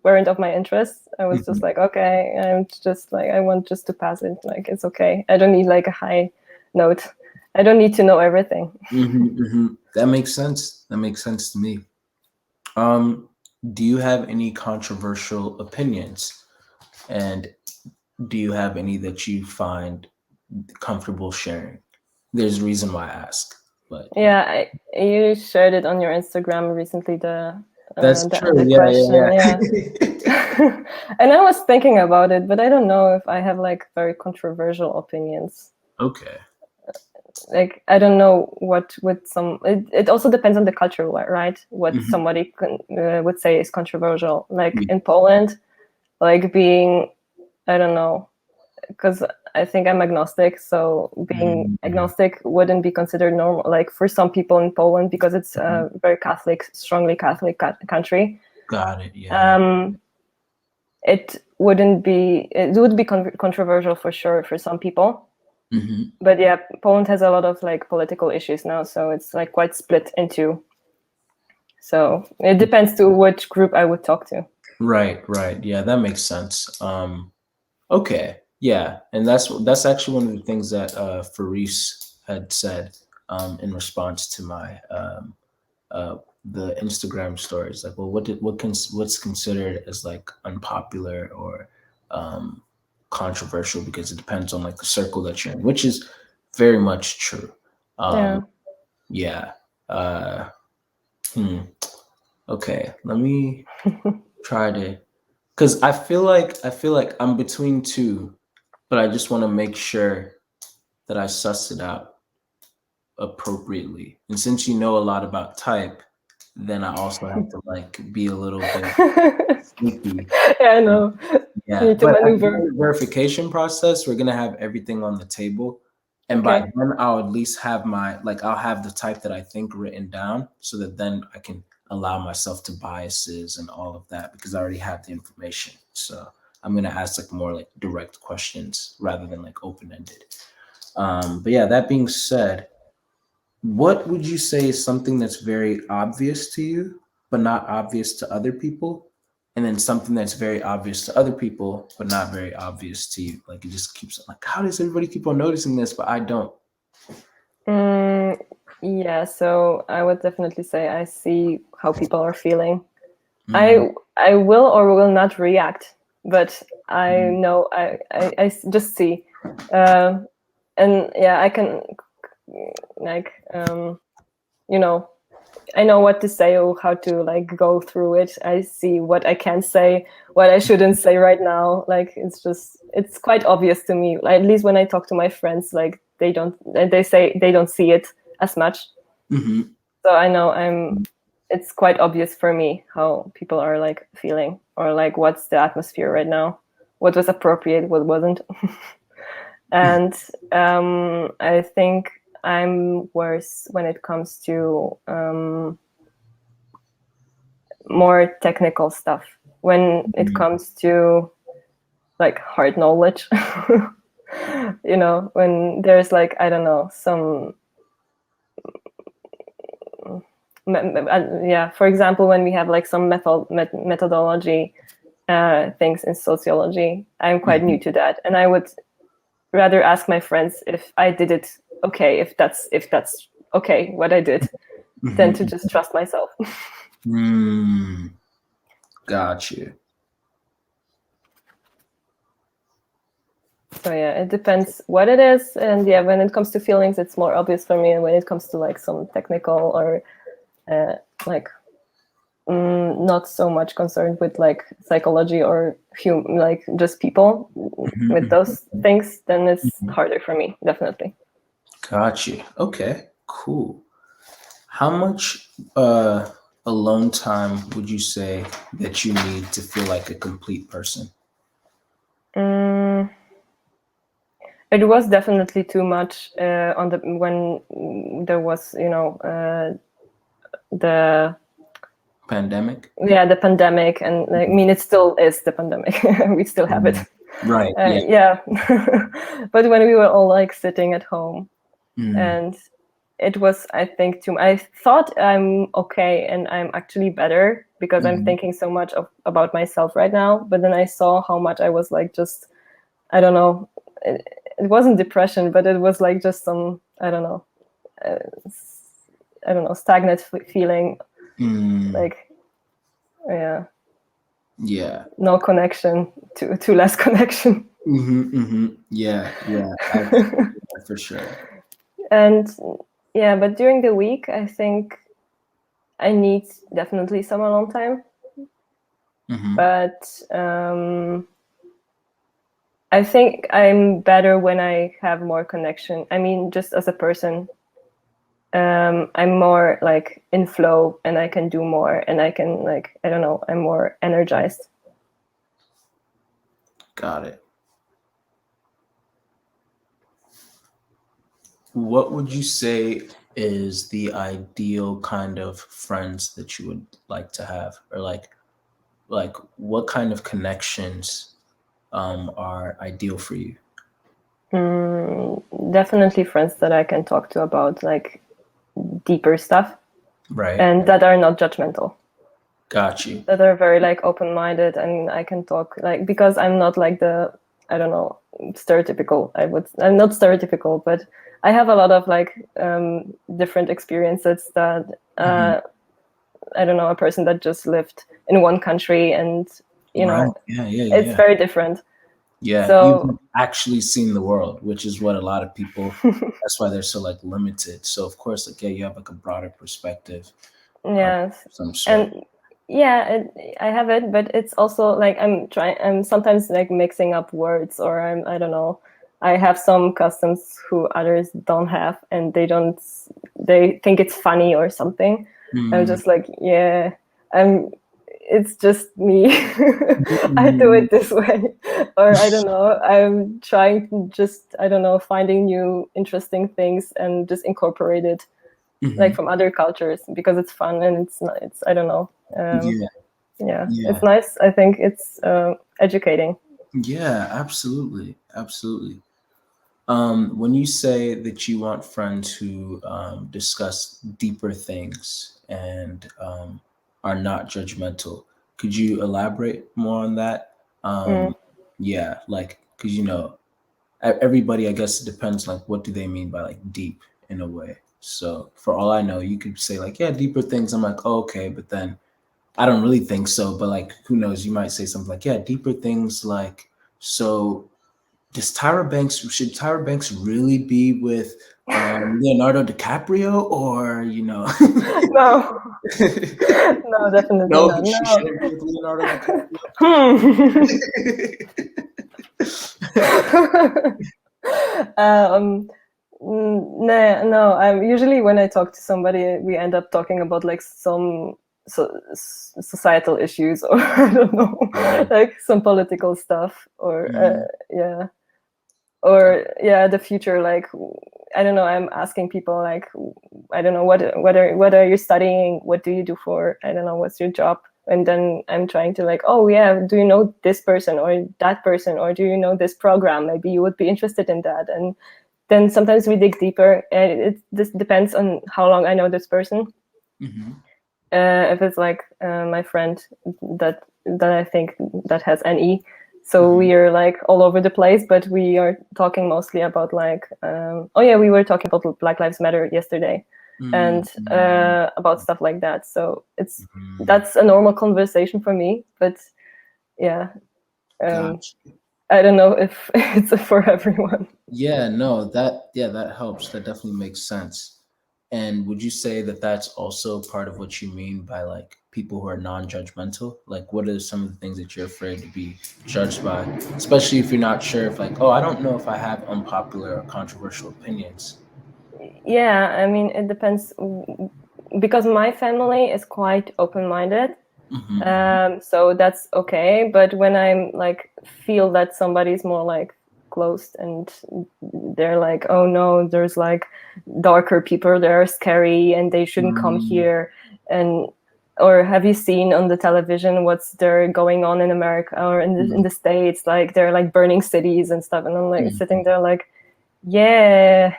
weren't of my interest, I was just Mhm, like, okay, I'm just like, I want just to pass it. Like it's okay. I don't need like a high note. I don't need to know everything. mhm, mhm. That makes sense. That makes sense to me. Um, do you have any controversial opinions? And do you have any that you find comfortable sharing? There's a reason why I ask, but yeah. Yeah, you shared it on your Instagram recently. That's The true. Yeah, question, yeah, yeah. yeah. And I was thinking about it, but I don't know if I have like very controversial opinions. Okay. Like I don't know what would it also depends on the culture, right? What Mhm. somebody would say is controversial. Like Yeah. in Poland, like being, I don't know, because I think I'm agnostic, so being Mhm, agnostic wouldn't be considered normal. Like for some people in Poland, because it's mhm. a very Catholic, strongly Catholic country, Got it. Yeah, yeah. um, it wouldn't be. It would be controversial for sure for some people. Mhm. But yeah, Poland has a lot of like political issues now, so it's like quite split into. So it depends to which group I would talk to. Right, right. Yeah, that makes sense. Okay, yeah, and that's actually one of the things that Faris had said in response to my uh, the Instagram stories. Like, well, what's considered as like unpopular or um, controversial because it depends on like the circle that you're in, which is very much true. Um, Yeah. yeah. Uh, hmm. Okay, let me try to, because I feel like I'm between two, but I just want to make sure that I suss it out appropriately. And since you know a lot about type, then I also have to like be a little bit sneaky. Yeah, I know. You Yeah, need to but at the maneuver. end of the verification process, we're gonna have everything on the table, and by Okay. then I'll at least have I'll have the type that I think written down, so that then I can allow myself to biases and all of that because I already have the information. So I'm gonna ask like more like direct questions rather than like open ended. But yeah, that being said, what would you say is something that's very obvious to you, but not obvious to other people? And then something that's very obvious to other people, but not very obvious to you. Like it just keeps like, how does everybody keep on noticing this, but I don't? Mm, yeah, so I would definitely say I see how people are feeling. Mm, I will or will not react, but I mm, know just see. Um, and yeah, I can like you know, I know what to say or how to like go through it. I see what I can say, what I shouldn't say right now. Like it's quite obvious to me. Like, at least when I talk to my friends, like they say they don't see it as much. mhm. So I know it's quite obvious for me how people are like feeling or like what's the atmosphere right now, what was appropriate, what wasn't. And I think I'm worse when it comes to more technical stuff. When it Mhm. comes to like hard knowledge, when there's like, I don't know, some yeah, for example, when we have like some methodology things in sociology, I'm quite new Mhm. to that, and I would rather ask my friends if I did it okay, if that's okay what I did, than to Mhm. just trust myself. Mm, got you. So yeah, it depends what it is, and yeah, when it comes to feelings, it's more obvious for me, and when it comes to like some technical or like not so much concerned with like psychology or like just people with Mhm, those mhm, things, then it's mhm. harder for me, definitely. Got you. Okay, cool. How much alone time would you say that you need to feel like a complete person? Mm, it was definitely too much on the when there was the Pandemic? the pandemic, and I mean it still is the pandemic. We still have it. Mhm. Right. Yeah. Yeah. But when we were all like sitting at home, Mm, and it was, I think, too I thought I'm okay and I'm actually better because I'm mhm. thinking so much about myself right now, but then I saw how much I was like just, I don't know, it wasn't depression, but it was like just some, uh, I don't know, stagnant feeling, Mm, like, yeah, yeah. no connection, too less connection. Yeah. Yeah. I feel that for sure. And yeah, but during the week, I think I need definitely some alone time, Hmm. but I think I'm better when I have more connection. I mean, just as a person, I'm more like in flow and I can do more and I can like, I don't know, I'm more energized. Got it. What would you say is the ideal kind of friends that you would like to have, or like what kind of connections are ideal for you? Definitely friends that I can talk to about like deeper stuff Right. and that are not judgmental, Got you. that are very like open-minded, and I can talk like, because I'm not like the, I don't know, stereotypical, I'm not stereotypical, but I have a lot of like different experiences that Hmm. I don't know, a person that just lived in one country, and Right. Yeah. Yeah. it's Yeah. very different. Yeah. You've So actually seen the world, which is what a lot of people. That's why they're so like limited. So of course, like yeah, you have like a broader perspective of yes, some sort. and yeah, I have it, but it's also like I'm sometimes like mixing up words, or I don't know, I have some customs who others don't have, and they think it's funny or something. I'm Mm, just like, yeah, I'm it's just me. I do Mhm. it this way. Or I don't know, I'm trying to just, I don't know, finding new interesting things and just incorporate it like Mhm. from other cultures because it's fun and it's not, it's, I don't know. Yeah, Yeah, it's yeah, nice. I think it's educating. yeah, absolutely, absolutely. When you say that you want friends who discuss deeper things and are not judgmental, could you elaborate more on that? Mm. Yeah, like, because everybody, I guess, it depends. Like, what do they mean by like deep in a way? So, for all I know, you could say like, yeah, deeper things. I'm like, oh, okay, but then I don't really think so. But like, who knows? You might say something like, yeah, deeper things. Like, so should Tyra Banks really be with Leonardo DiCaprio, or No, no, definitely no, not. she No. shouldn't be with Leonardo DiCaprio. Hmm. um, no, no. I'm usually when I talk to somebody, we end up talking about like some societal issues, or I don't know, Mm, like some political stuff, or mm, yeah, God. or yeah, the future. Like I don't know. I'm asking people like, I don't know what are you studying? What do you do for? I don't know. What's your job? And then I'm trying to like, oh yeah, do you know this person or that person, or do you know this program? Maybe you would be interested in that. And then sometimes we dig deeper, and it this depends on how long I know this person. Mhm, If it's like my friend that I think that has NE, so mhm, we are like all over the place, but we are talking mostly about like oh yeah, we were talking about Black Lives Matter yesterday, mm, and mm, about stuff like that. So it's mm. that's a normal conversation for me, but yeah, um, Gotcha. I don't know if it's for everyone. Yeah, no, that helps. That definitely makes sense. And would you say that that's also part of what you mean by like people who are non-judgmental? Like, what are some of the things that you're afraid to be judged by, especially if you're not sure if like, oh, I don't know if I have unpopular or controversial opinions. Yeah, I mean it depends because my family is quite open-minded. Mm-hmm, So that's okay. But when I'm like feel that somebody's more like closed and they're like, oh no, there's like darker people that are scary and they shouldn't come mm-hmm, here. And or have you seen on the television what's there going on in America or in the States? Like they're like burning cities and stuff. And I'm like sitting there like, yeah,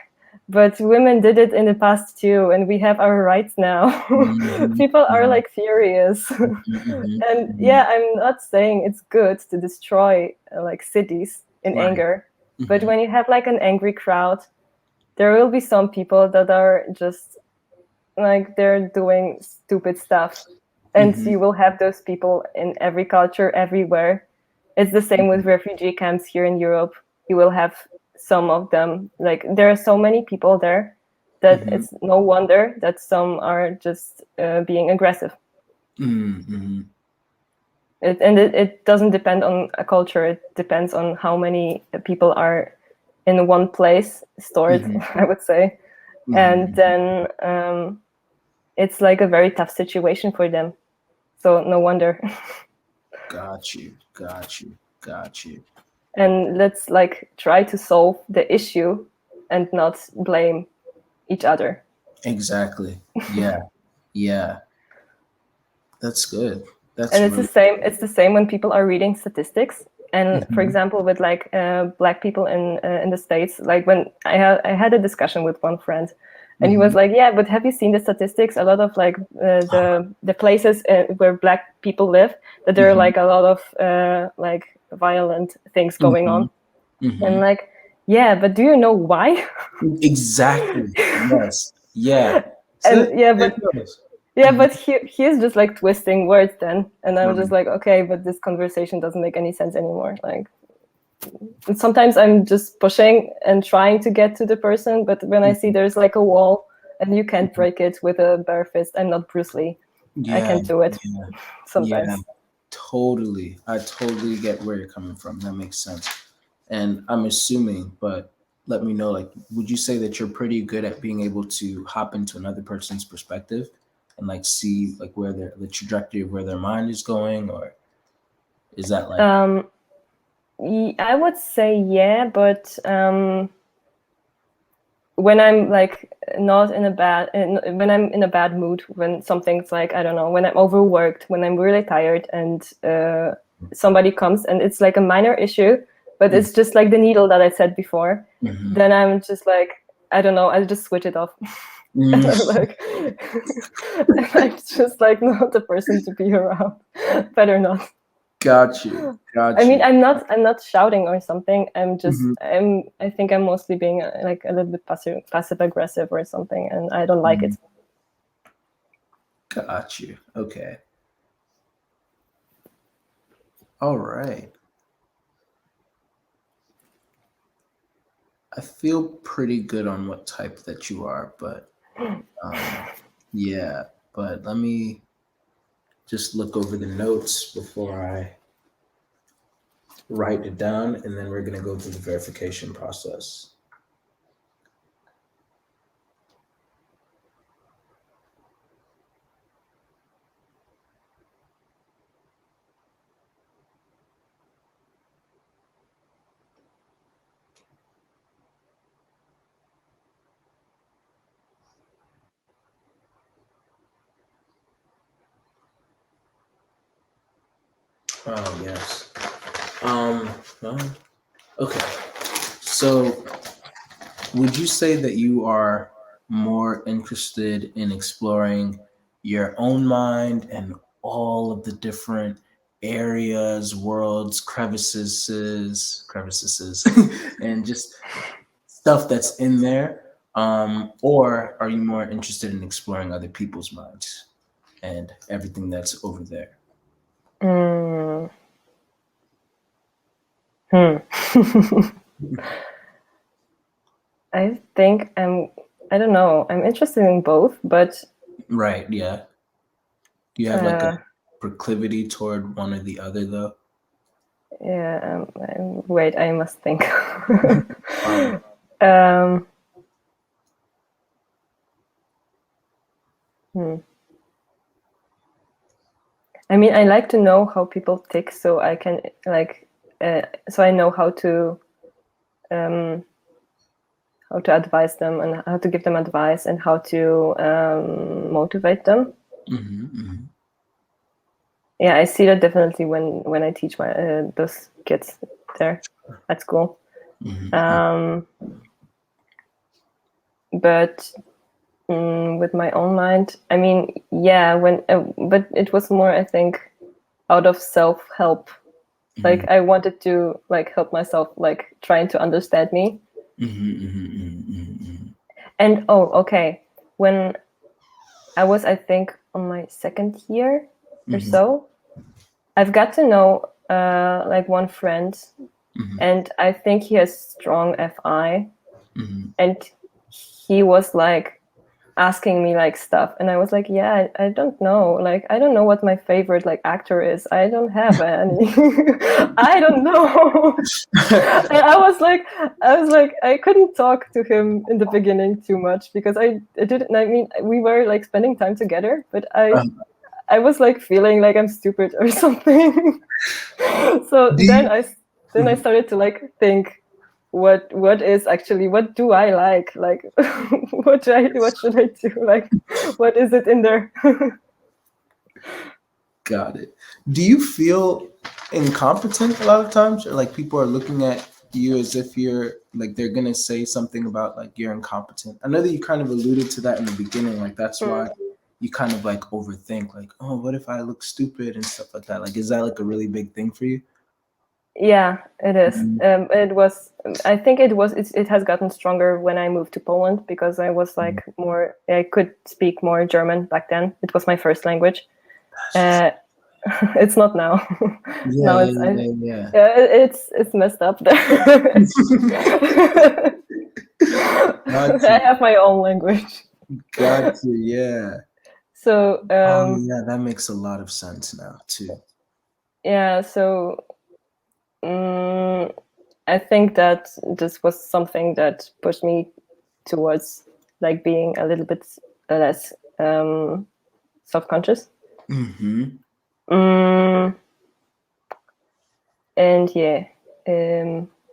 but women did it in the past too, and we have our rights now. mm-hmm, People are mm-hmm, like furious. mm-hmm, And mm-hmm. yeah, I'm not saying it's good to destroy like cities in Right. anger, but Mm-hmm, when you have like an angry crowd, there will be some people that are just like they're doing stupid stuff, and mm-hmm, you will have those people in every culture everywhere. It's the same with refugee camps here in Europe. You will have some of them. Like there are so many people there that mm-hmm, it's no wonder that some are just being aggressive. mm-hmm. It doesn't depend on a culture. It depends on how many people are in one place stored, Mm-hmm, I would say. And mm-hmm. then it's like a very tough situation for them. So no wonder. Got you, got you, got you. And let's like try to solve the issue and not blame each other. Exactly. Yeah, yeah. That's good. And That's it's the really. same. It's the same when people are reading statistics. And for Mhm, example, with like black people in the States, like when I had a discussion with one friend, and he was mhm. like, "Yeah, but have you seen the statistics? A lot of like the places where black people live, that there are Mhm, like a lot of like violent things going on." mhm, And mhm. like, yeah, but do you know why? Exactly. Yes. Yeah. So And yeah, there but it goes. yeah, Mhm. but he's just like twisting words then, and I was just Right. like, okay, but this conversation doesn't make any sense anymore. Like, and sometimes I'm just pushing and trying to get to the person, but when I see Mhm. there's like a wall and you can't break it with a bare fist, I'm not Bruce Lee. I Yeah. can't do it Yeah. Yeah. sometimes. Totally. I totally get where you're coming from. That makes sense. And I'm assuming, but let me know, like, would you say that you're pretty good at being able to hop into another person's perspective? and like see like where the trajectory of where their mind is going, or is that like I would say yeah, but when I'm like not in a bad, when I'm in a bad mood, when something's like, I don't know, when I'm overworked, when I'm really tired, and somebody comes and it's like a minor issue, but it's just like the needle that I said before, then I'm just like, I don't know, I'll just switch it off. And I'm like, I'm just like not the person to be around. Better not. got you. I mean, I'm not shouting or something. I'm just, Mhm. I think I'm mostly being like a little bit passive aggressive or something, and I don't like it. Got you. Okay. All right. I feel pretty good on what type that you are, but yeah. But let me just look over the notes before I write it down, and then we're gonna go through the verification process. Oh yes. Well, okay. So, would you say that you are more interested in exploring your own mind and all of the different areas, worlds, crevices, and just stuff that's in there? Or are you more interested in exploring other people's minds and everything that's over there? Mm. Hmm. I think I don't know. I'm interested in both, but Right, yeah. Do you have like a uh, proclivity toward one or the other though? yeah. Wait, I must think. Um, um, hmm. I mean, I like to know how people tick, so I can like, so I know um, how to advise them and how to give them advice and how to motivate them. mhm. Yeah, I see that definitely when I teach my those kids there at school. Mhm. Um, but with my own mind, I mean, yeah, but it was more, I think, out of self-help. Like Mhm. I wanted to like help myself, like trying to understand me. Mhm. And oh, okay, when I was, I think, on my second year or Mhm. so, I've got to know like one friend, Mhm. and I think he has strong FI, Mhm. and he was like asking me like stuff, and I was like, yeah, I don't know, like I don't know what my favorite like actor is. I don't have any. I don't know. And I was like, I couldn't talk to him in the beginning too much because I didn't. I mean, we were like spending time together, but I was like feeling like I'm stupid or something. So Do you? then I started to like think what is actually, what do I like what should I do, like what is it in there? Got it. Do you feel incompetent a lot of times, or like people are looking at you as if you're like they're gonna say something about like you're incompetent? I know that you kind of alluded to that in the beginning, like that's why you kind of like overthink, like, oh, what if I look stupid and stuff like that? Like, is that like a really big thing for you? Yeah, it is. Mhm. It was. I think it has gotten stronger when I moved to Poland because I was like more. I could speak more German back then. It was my first language. Uh, it's not now. Yeah, Now yeah, it's yeah, yeah. yeah. It's messed up there. Got I you, have my own language. got you, yeah. So Oh, yeah, that makes a lot of sense now too. yeah. So um, I think that this was something that pushed me towards like being a little bit less self-conscious. Mm-hmm. And yeah,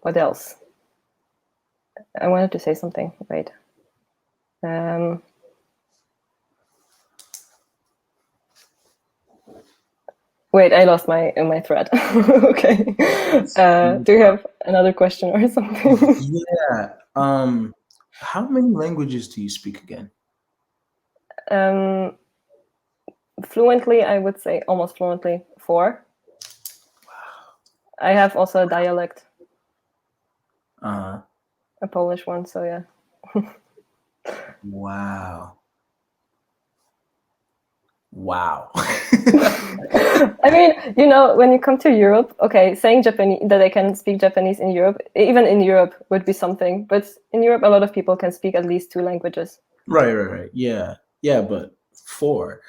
what else? I wanted to say something, right? Wait, I lost my thread. Okay. Do you have another question or something? Yeah. How many languages do you speak again? Fluently, I would say almost fluently 4. I have also a dialect, Uh-huh. a Polish one. So yeah. Wow. Wow. I mean, when you come to Europe, okay, saying Japanese that I can speak Japanese in Europe, even in Europe, would be something. But in Europe, a lot of people can speak at least 2 languages. Right. Yeah. Yeah, but 4.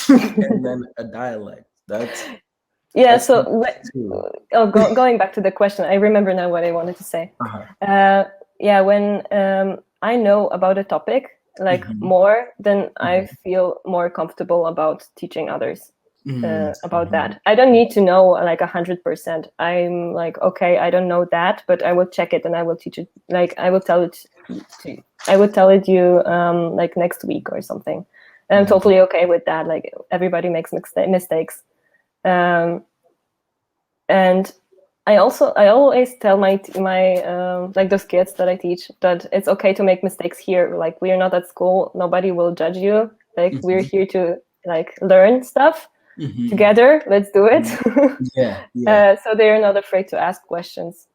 And then a dialect. That's Yeah. that's So two. going back to the question, I remember now what I wanted to say. Uh-huh. Yeah, when I know about a topic like Mhm. more, then I feel more comfortable about teaching others about Mhm. that. I don't need to know like 100%. I'm like, okay, I don't know that, but I will check it and I will teach it. Like I will tell it to I will tell it you like next week or something. And I'm totally okay with that. Like everybody makes mistakes. And I always tell my like those kids that I teach that it's okay to make mistakes here. Like we are not at school, nobody will judge you. Like we're here to like learn stuff together. Let's do it. Yeah. So they're not afraid to ask questions.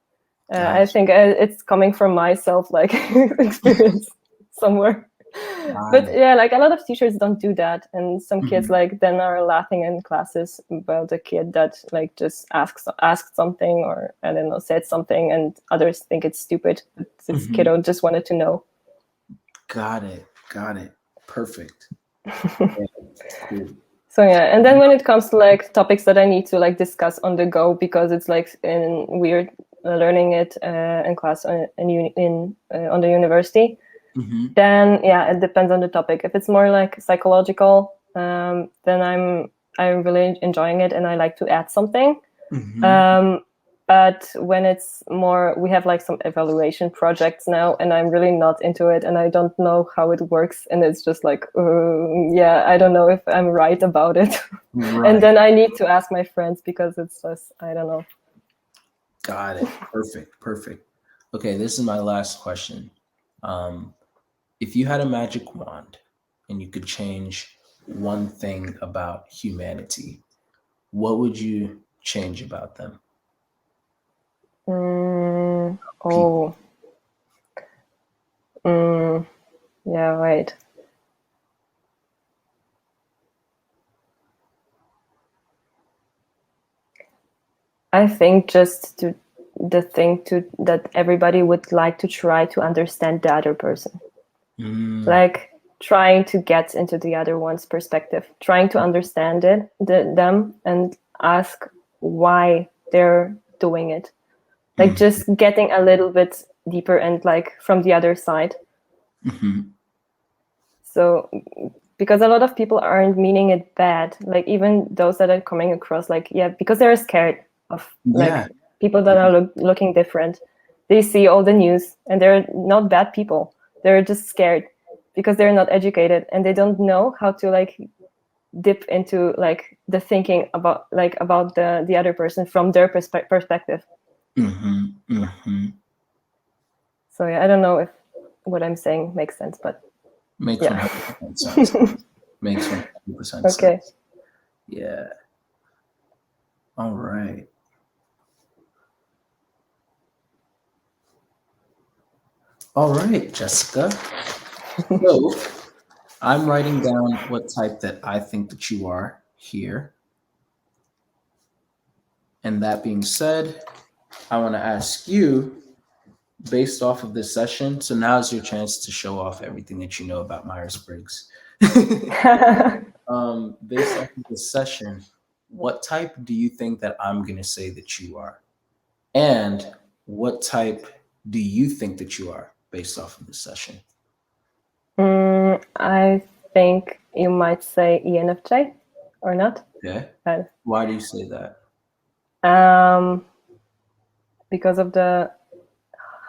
I Gosh. think it's coming from myself, like experience somewhere. Got But it. yeah, like a lot of teachers don't do that, and some kids Mhm. like then are laughing in classes about a kid that like just asked something or I don't know said something, and others think it's stupid. But this Mhm. kiddo just wanted to know. Got it. Perfect. Yeah. Cool. So yeah, and then when it comes to like topics that I need to like discuss on the go because it's like we're learning it in class on the university, Mhm. then yeah, it depends on the topic. If it's more like psychological, then I'm really enjoying it and I like to add something. Mhm. But when it's more, we have like some evaluation projects now, and I'm really not into it, and I don't know how it works, and it's just like, yeah, I don't know if I'm right about it, and Right. then I need to ask my friends because it's just I don't know. Got it. Perfect. Okay, this is my last question. If you had a magic wand and you could change one thing about humanity, what would you change about them? People. Oh, yeah, right. I think just to the thing to that everybody would like to try to understand the other person. Mm, Like trying to get into the other one's perspective, trying to understand them and ask why they're doing it. Like mm, just getting a little bit deeper and like from the other side. mhm. So because a lot of people aren't meaning it bad, like even those that are coming across like yeah, because they're scared of Yeah. like people that are looking different. They see all the news and they're not bad people. They're just scared because they're not educated and they don't know how to like dip into like the thinking about the other person from their perspective. Mm-hmm. So yeah, I don't know if what I'm saying makes sense, but Makes yeah. 100% sense. Makes 100% Okay. sense. Yeah. All right. All right, Jessica. So I'm writing down what type that I think that you are here. And that being said, I want to ask you, based off of this session, so now's your chance to show off everything that you know about Myers-Briggs. Based off of this session, what type do you think that I'm going to say that you are? And what type do you think that you are based off of this session? I think you might say ENFJ or not. Okay. Uh, Why do you say that? because of the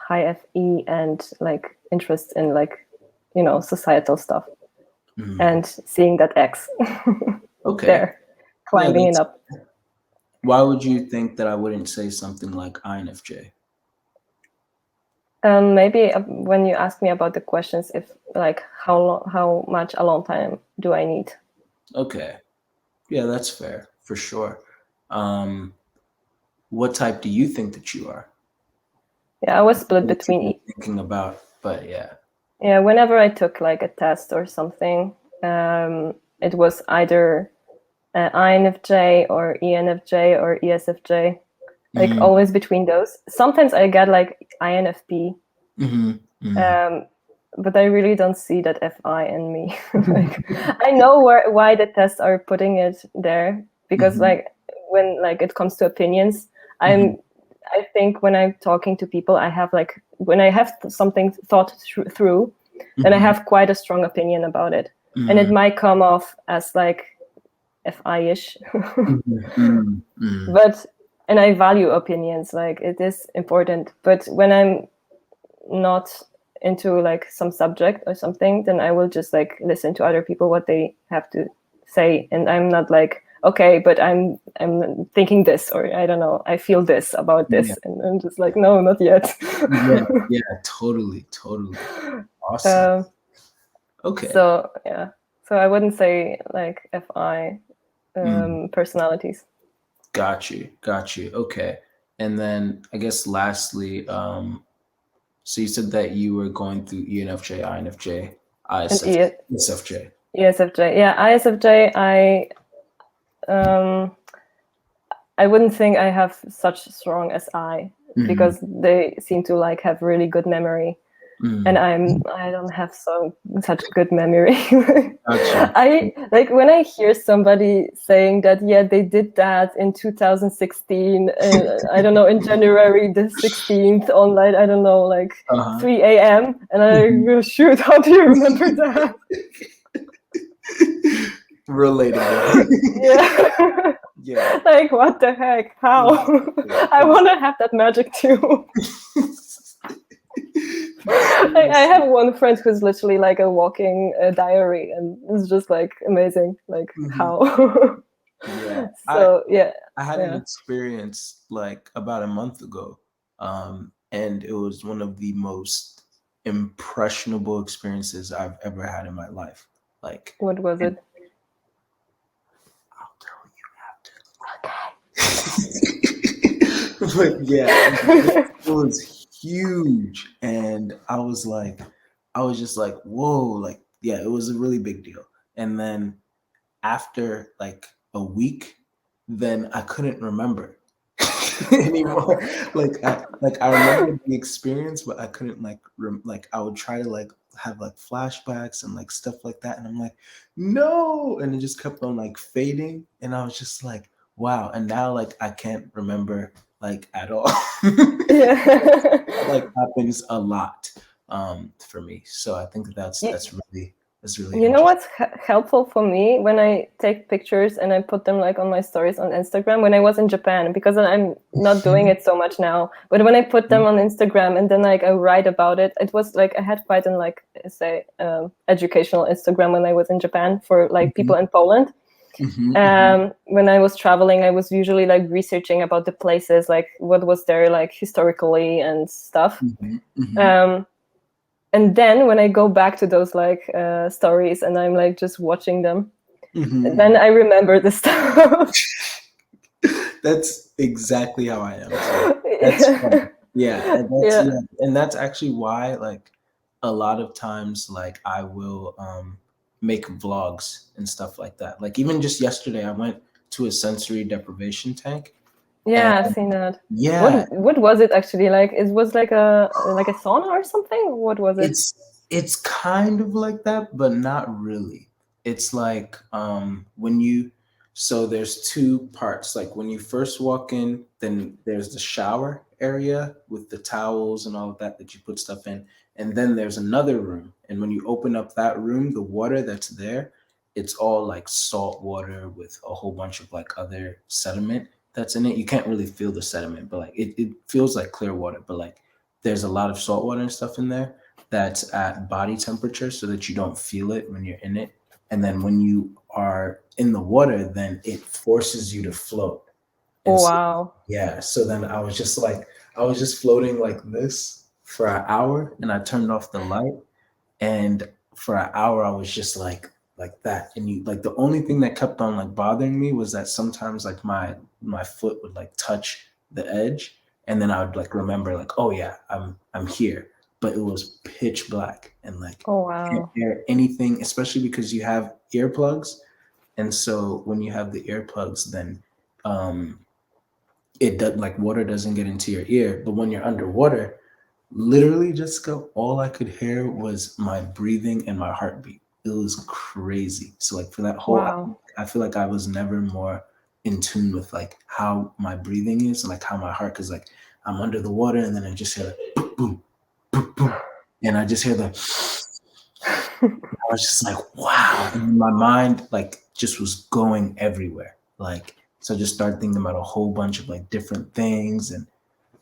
high FE and like interest in like, societal stuff and seeing that X Okay. there, climbing it that's- up. Why would you think that I wouldn't say something like INFJ? Maybe when you ask me about the questions, if like how much a long time do I need? Okay. Yeah, that's fair for sure. What type do you think that you are? Yeah, I was split What you've between. been thinking about, but yeah. Yeah, whenever I took like a test or something, it was either INFJ or ENFJ or ESFJ, like always between those. Sometimes I get like INFP, but I really don't see that FI in me. Like, I know why the tests are putting it there because like when like it comes to opinions, I think when I'm talking to people, I have like when I have something thought through, then I have quite a strong opinion about it, and it might come off as like FI-ish, but and I value opinions, like it is important. But when I'm not into like some subject or something, then I will just like listen to other people what they have to say, and I'm not like okay, but I'm thinking this, or I don't know, I feel this about this, and I'm just like no, not yet. Yeah, totally. Awesome. Okay. So yeah, so I wouldn't say like FI personalities. Got you. Okay. And then I guess lastly, so you said that you were going through ENFJ, INFJ, And ISFJ. ESFJ, yeah, ISFJ. I wouldn't think I have such strong SI because they seem to like have really good memory, and I don't have such good memory. Gotcha. I like when I hear somebody saying that they did that in 2016. I don't know, in January the 16th online. I don't know, like 3 a.m. and I go, shoot, how do you remember that? Relatable. Yeah. Like what the heck? How? I want to have that magic too. I have one friend who's literally like a walking diary, and it's just like amazing. Like how? Yeah. So I had an experience like about a month ago, and it was one of the most impressionable experiences I've ever had in my life. Like, what was it? I'll tell you after. But yeah, it was huge, and I was just like, whoa, like yeah, it was a really big deal. And then after like a week, then I couldn't remember anymore. I remember the experience, but I couldn't like I would try to like have like flashbacks and like stuff like that, and I'm like, no, and it just kept on like fading, and I was just like, wow. And now like I can't remember like at all. It, like happens a lot for me, so I think that's really you know what's helpful for me when I take pictures and I put them like on my stories on Instagram when I was in Japan, because I'm not doing it so much now, but when I put them on Instagram and then like I write about it, it was like I had quite an like say educational Instagram when I was in Japan for like people in Poland. When I was traveling, I was usually like researching about the places, like what was there like historically and stuff. And then when I go back to those like stories and I'm like just watching them, then I remember the stuff. That's exactly how I am. So that's fun. And that's actually why like a lot of times like I will make vlogs and stuff like that. Like even just yesterday I went to a sensory deprivation tank. Yeah, I've seen that. Yeah. What was it actually like? It was like a sauna or something? What was it? It's kind of like that, but not really. It's like so there's two parts. Like when you first walk in, then there's the shower area with the towels and all of that that you put stuff in. And then there's another room. And when you open up that room, the water that's there it's all like salt water with a whole bunch of like other sediment that's in it. You can't really feel the sediment, but like it feels like clear water, but like there's a lot of salt water and stuff in there that's at body temperature so that you don't feel it when you're in it. And then when you are in the water, then it forces you to float. And Oh, so, wow. yeah, so then I was just floating like this for an hour and I turned off the light, and for an hour I was just like that. And you like the only thing that kept on like bothering me was that sometimes like my foot would like touch the edge, and then I would like remember like, oh yeah, I'm here. But it was pitch black and like Oh, can't wow. hear anything, especially because you have earplugs. And so when you have the earplugs, then um it does like water doesn't get into your ear. But when you're underwater, literally, Jessica, all I could hear was my breathing and my heartbeat. It was crazy. So like for that whole hour, Wow. I feel like I was never more in tune with like how my breathing is and like how my heart, because like I'm under the water and then I just hear like boom, boom, boom, boom, and I just hear the. I was just like, wow, and my mind like just was going everywhere. Like so, I just started thinking about a whole bunch of like different things, and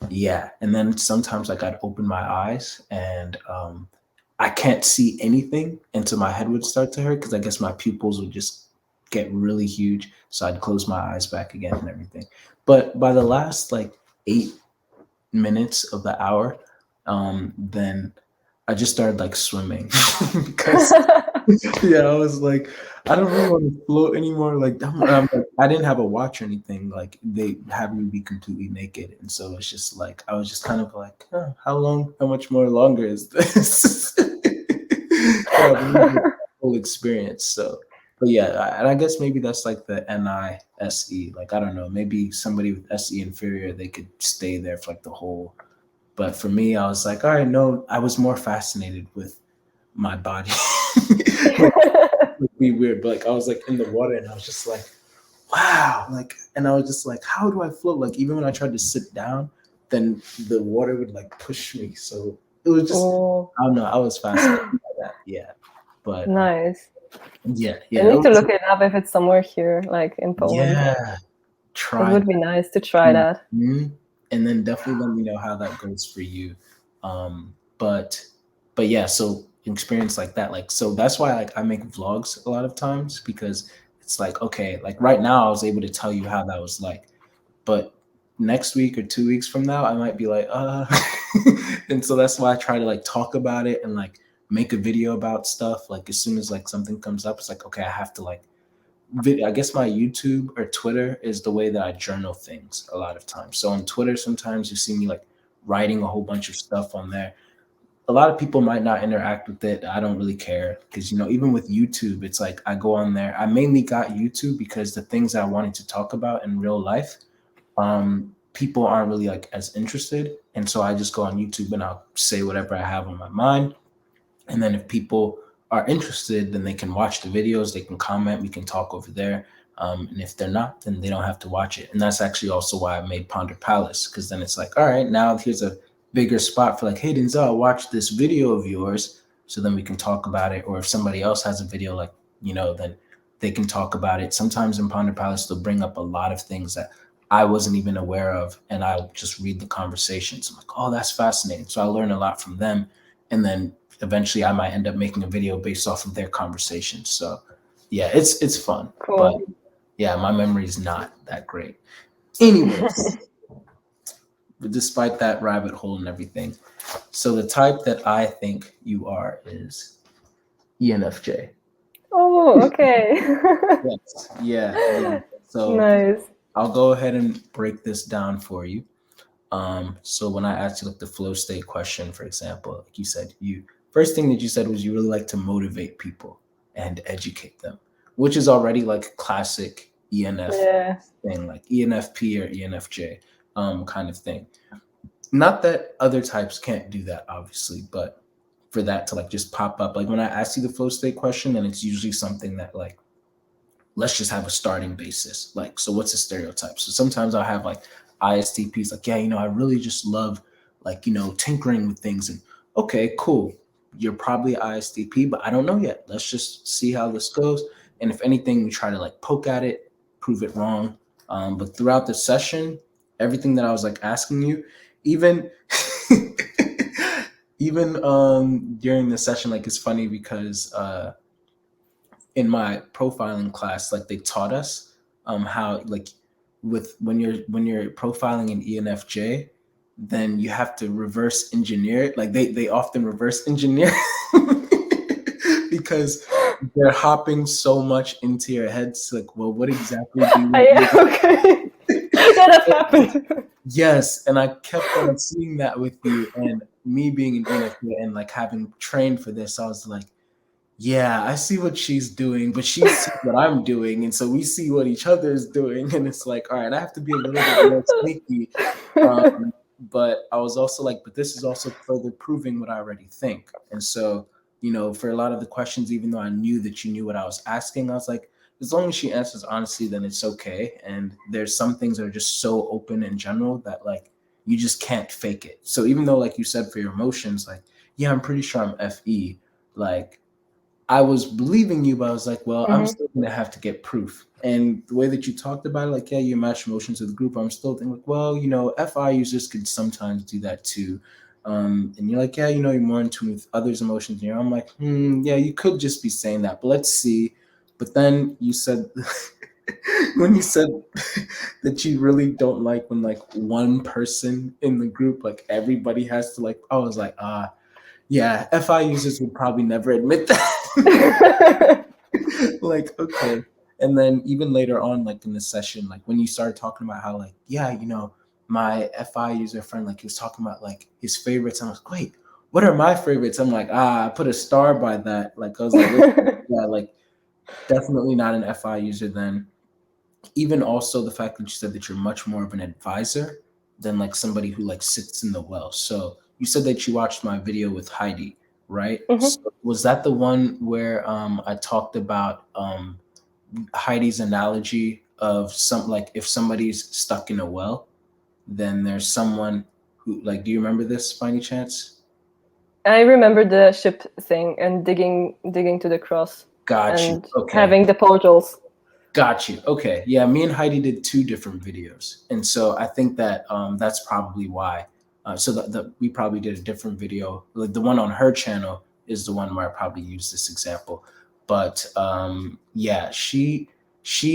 yeah, and then sometimes like I'd open my eyes and I can't see anything until my head would start to hurt because I guess my pupils would just get really huge. So I'd close my eyes back again and everything. But by the last like 8 minutes of the hour, then I just started like swimming because yeah, I was like, I don't really want to float anymore. Like, like, I didn't have a watch or anything. Like, they had me be completely naked, and so it's just like I was just kind of like, huh, how long? How much more longer is this? Yeah, the whole experience. So, but yeah, and I guess maybe that's like the NISE. Like, I don't know. Maybe somebody with SE inferior, they could stay there for like the whole. But for me, I was like, all right, no, I was more fascinated with my body. Like, would be weird, but like I was like in the water and I was just like, wow, like, and I was just like, how do I float? Like even when I tried to sit down, then the water would like push me. So it was just, Oh, I don't know, I was fascinated by that. Yeah, but nice. yeah, I yeah, need to look it up if it's somewhere here, like in Poland. yeah. It Try would be nice to try that. that. Mhm. And then definitely let me know how that goes for you. But yeah, so experience like that, like so that's why like I make vlogs a lot of times because it's like okay, like right now I was able to tell you how that was like, but next week or 2 weeks from now I might be like and so that's why I try to like talk about it and like make a video about stuff. Like as soon as like something comes up, it's like okay, I have to like I guess my YouTube or Twitter is the way that I journal things a lot of times. So on Twitter, sometimes you see me like writing a whole bunch of stuff on there. A lot of people might not interact with it. I don't really care because, you know, even with YouTube, it's like I go on there. I mainly got YouTube because the things I wanted to talk about in real life, people aren't really like as interested. And so I just go on YouTube and I'll say whatever I have on my mind. And then if people are interested, then they can watch the videos, they can comment, we can talk over there. And if they're not, then they don't have to watch it. And that's actually also why I made Ponder Palace, because then it's like, all right, now here's a bigger spot for like, hey, Denzel, watch this video of yours. So then we can talk about it. Or if somebody else has a video, like, you know, then they can talk about it. Sometimes in Ponder Palace, they'll bring up a lot of things that I wasn't even aware of. And I'll just read the conversations. I'm like, oh, that's fascinating. So I learn a lot from them. And then eventually I might end up making a video based off of their conversation. So yeah, it's fun. But Cool. yeah, my memory is not that great. Anyways, but despite that rabbit hole and everything, so the type that I think you are is ENFJ. Oh, okay. Yes. Yeah. So Nice. I'll go ahead and break this down for you. So when I asked you like the flow state question, for example, like you said, you first thing that you said was you really like to motivate people and educate them, which is already like classic ENF Yeah. thing, like ENFP or ENFJ kind of thing. Not that other types can't do that, obviously, but for that to like just pop up, like when I ask you the flow state question, then it's usually something that like let's just have a starting basis. Like, so what's a stereotype? So sometimes I'll have like ISTPs, like, yeah, you know, I really just love like, you know, tinkering with things. And okay, cool. You're probably ISTP, but I don't know yet. Let's just see how this goes. And if anything, we try to like poke at it, prove it wrong. But throughout the session, everything that I was like asking you, even even during the session, like it's funny because in my profiling class, like they taught us how like with when you're profiling in ENFJ, then you have to reverse engineer it. Like they often reverse engineer because they're hopping so much into your heads. Like, well, what exactly do you want? Okay. Yeah, that happened. Yes, and I kept on seeing that with you, and me being an ENFJ and like having trained for this, I was like, yeah, I see what she's doing, but she sees what I'm doing, and so we see what each other is doing, and it's like, all right, I have to be a little bit more sneaky. But I was also like, but this is also further proving what I already think. And so, for a lot of the questions, even though I knew that you knew what I was asking, I was like, as long as she answers honestly, then it's okay. And there's some things that are just so open in general that like you just can't fake it. So even though, like you said, for your emotions, like, yeah, I'm pretty sure I'm FE, like I was believing you, but I was like, well, I'm Mhm. still gonna have to get proof. And the way that you talked about it, like, yeah, you match emotions with the group. I'm still thinking, like, well, FI users could sometimes do that too. And you're like, yeah, you're more in tune with others' emotions. And I'm like, yeah, you could just be saying that, but let's see. But then you said, when you said that you really don't like when like one person in the group, like everybody has to like, I was like, yeah, FI users would probably never admit that. Like, okay. And then even later on, like in the session, like when you started talking about how, like, yeah, my FI user friend, like he was talking about like his favorites. And I was like, wait, what are my favorites? I'm like, I put a star by that. Like, I was like, yeah, like definitely not an FI user then. Even also the fact that you said that you're much more of an advisor than like somebody who like sits in the well. So you said that you watched my video with Heidi, right? Mhm. So was that the one where I talked about Heidi's analogy of some like if somebody's stuck in a well, then there's someone who like do you remember this by any chance? I remember the ship thing and digging to the cross Got you. and Okay. having the portals. Got you. Okay. Yeah, me and Heidi did two different videos. And so I think that that's probably why. So we probably did a different video. Like the one on her channel is the one where I probably used this example. But yeah, she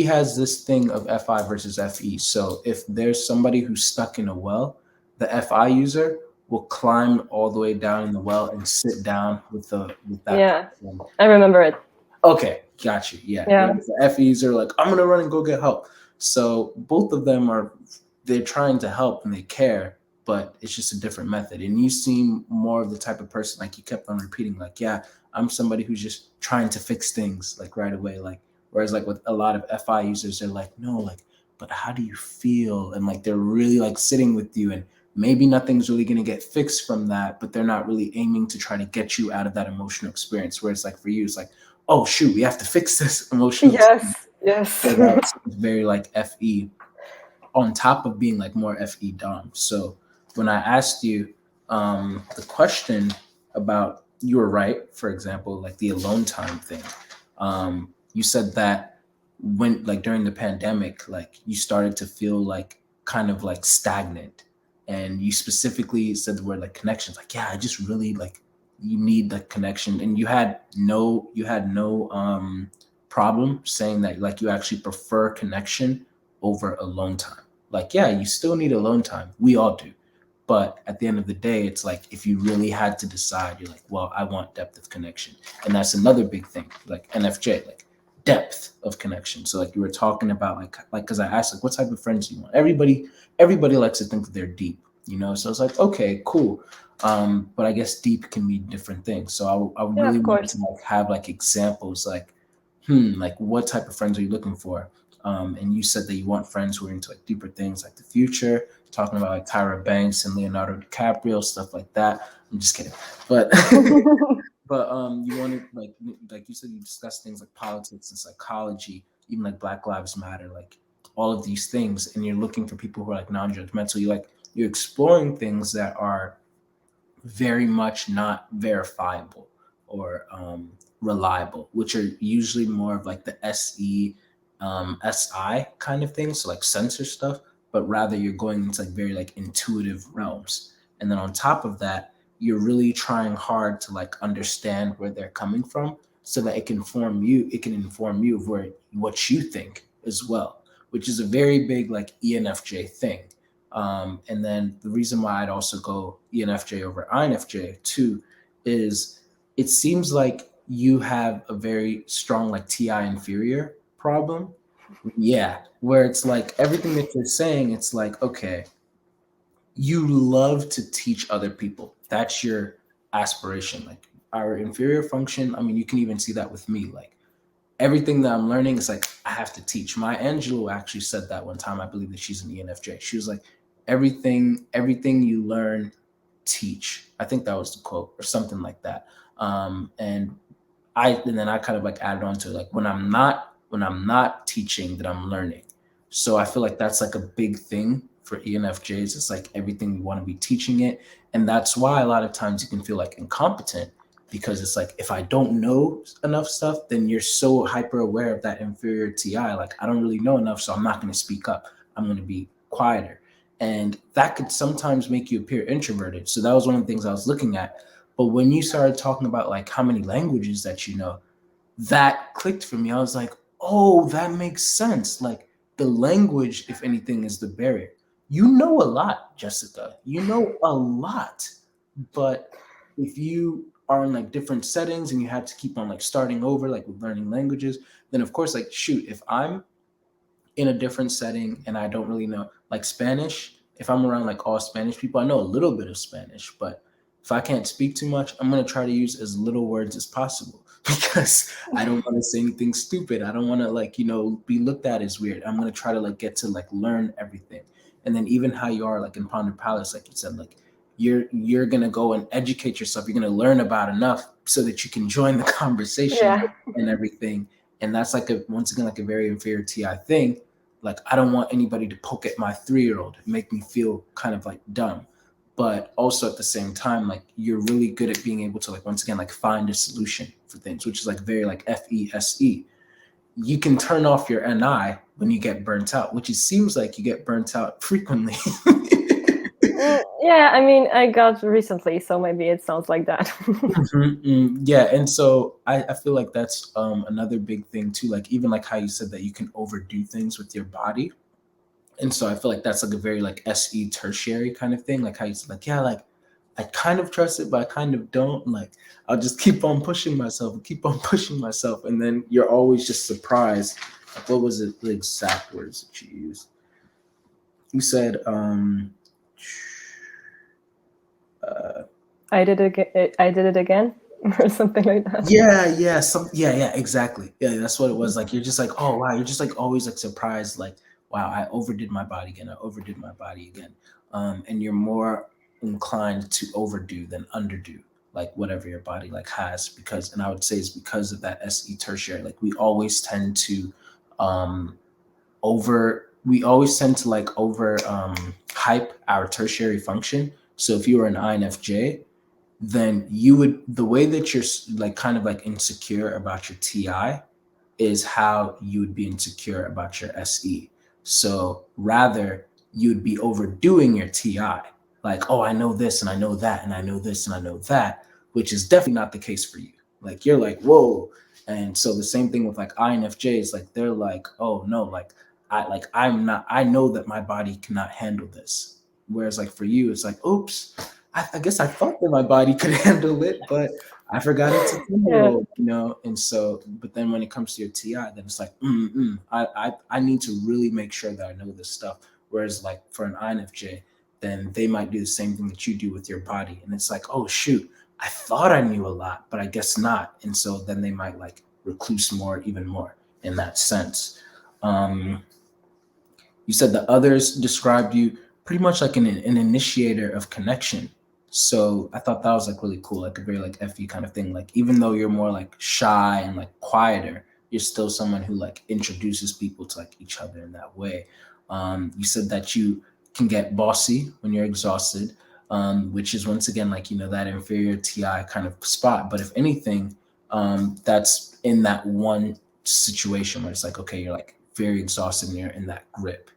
has this thing of FI versus FE. So if there's somebody who's stuck in a well, the FI user will climb all the way down in the well and sit down with that Yeah, person. I remember it. Okay, got you. Yeah. Yeah. Whereas the FEs are like, I'm gonna run and go get help. So both of them they're trying to help and they care, but it's just a different method. And you seem more of the type of person like you kept on repeating, like, yeah, I'm somebody who's just trying to fix things like right away. Like whereas like with a lot of FI users, they're like, no, like, but how do you feel? And like they're really like sitting with you and maybe nothing's really gonna get fixed from that, but they're not really aiming to try to get you out of that emotional experience. Whereas like for you, it's like, oh shoot, we have to fix this emotional experience. Yes, yes. So that's very like FE on top of being like more FE Dom. So when I asked you the question about you were right, for example, like the alone time thing, you said that when like during the pandemic, like you started to feel like kind of like stagnant. And you specifically said the word like connections, like, yeah, I just really like you need the connection. And you had no problem saying that like you actually prefer connection over alone time. Like, yeah, you still need alone time. We all do. But at the end of the day, it's like if you really had to decide, you're like, well, I want depth of connection. And that's another big thing, like NFJ, like depth of connection. So like you were talking about like because I asked like what type of friends do you want? Everybody likes to think that they're deep. So it's like, okay, cool. But I guess deep can mean different things. So I Yeah, really of want to course. like have like examples like, like what type of friends are you looking for? And you said that you want friends who are into like deeper things like the future, talking about like Tyra Banks and Leonardo DiCaprio, stuff like that. I'm just kidding. But but you wanted like you said you discussed things like politics and psychology, even like Black Lives Matter, like all of these things, and you're looking for people who are like non-judgmental. You're exploring things that are very much not verifiable or reliable, which are usually more of like the SI kind of things, so like sensor stuff, but rather you're going into like very like intuitive realms. And then on top of that, you're really trying hard to like understand where they're coming from so that it can inform you of where what you think as well, which is a very big like ENFJ thing. And then the reason why I'd also go ENFJ over INFJ too is it seems like you have a very strong like TI inferior problem. Yeah, where it's like everything that you're saying, it's like, okay, you love to teach other people. That's your aspiration. Like our inferior function, I mean, you can even see that with me. Like everything that I'm learning is like I have to teach. My Angelou actually said that one time. I believe that she's an ENFJ. She was like, everything you learn, teach. I think that was the quote or something like that. And then I kind of like added on to it, like when I'm not teaching, that I'm learning. So I feel like that's like a big thing for ENFJs. It's like everything we want to be teaching it. And that's why a lot of times you can feel like incompetent, because it's like if I don't know enough stuff, then you're so hyper aware of that inferior TI. Like I don't really know enough, so I'm not going to speak up. I'm going to be quieter. And that could sometimes make you appear introverted. So that was one of the things I was looking at. But when you started talking about like how many languages that you know, that clicked for me. I was like, oh, that makes sense. Like the language, if anything, is the barrier. You know a lot, Jessica. You know a lot. But if you are in like different settings and you have to keep on like starting over, like with learning languages, then of course, like shoot, if I'm in a different setting and I don't really know, like Spanish, if I'm around like all Spanish people, I know a little bit of Spanish, but if I can't speak too much, I'm going to try to use as little words as possible because I don't want to say anything stupid. I don't want to like, be looked at as weird. I'm going to try to like get to like learn everything. And then even how you are like in Ponder Palace, like you said, like you're going to go and educate yourself. You're going to learn about enough so that you can join the conversation Yeah. and everything. And that's like once again, like a very inferior TI thing. Like, I don't want anybody to poke at my 3-year-old and make me feel kind of like dumb. But also at the same time, like you're really good at being able to like, once again, like find a solution for things, which is like very like FESE. You can turn off your NI when you get burnt out, which it seems like you get burnt out frequently. Yeah, I mean, I got recently, so maybe it sounds like that. Yeah, and so I feel like that's another big thing too. Like even like how you said that you can overdo things with your body, and so I feel like that's like a very like SE tertiary kind of thing. Like how you said, like, yeah, like I kind of trust it, but I kind of don't. Like I'll just keep on pushing myself, keep on pushing myself, and then you're always just surprised. Like, what was it? The exact words that you used? You said, I did it again, or something like that. yeah, exactly. Yeah, that's what it was. Like you're just like, oh wow, you're just like always like surprised, like, wow, I overdid my body again. I overdid my body again. And you're more inclined to overdo than underdo, like whatever your body like has, because and I would say it's because of that SE tertiary. Like we always tend to over hype our tertiary function. So if you were an INFJ, then you would the way that you're like kind of like insecure about your TI is how you would be insecure about your SE. So rather you would be overdoing your TI. Like, oh, I know this and I know that and I know this and I know that, which is definitely not the case for you. Like you're like, whoa. And so the same thing with like INFJs, like they're like, oh no, like I know that my body cannot handle this. Whereas like for you, it's like, oops, I guess I thought that my body could handle it, but I forgot it's a 10-year Yeah. old, And so, but then when it comes to your TI, then it's like, I need to really make sure that I know this stuff. Whereas like for an INFJ, then they might do the same thing that you do with your body. And it's like, oh shoot, I thought I knew a lot, but I guess not. And so then they might like recluse even more in that sense. You said the others described you pretty much like an initiator of connection. So I thought that was like really cool, like a very like FE kind of thing. Like even though you're more like shy and like quieter, you're still someone who like introduces people to like each other in that way. You said that you can get bossy when you're exhausted, which is once again like that inferior TI kind of spot. But if anything, that's in that one situation where it's like, okay, you're like very exhausted and you're in that grip.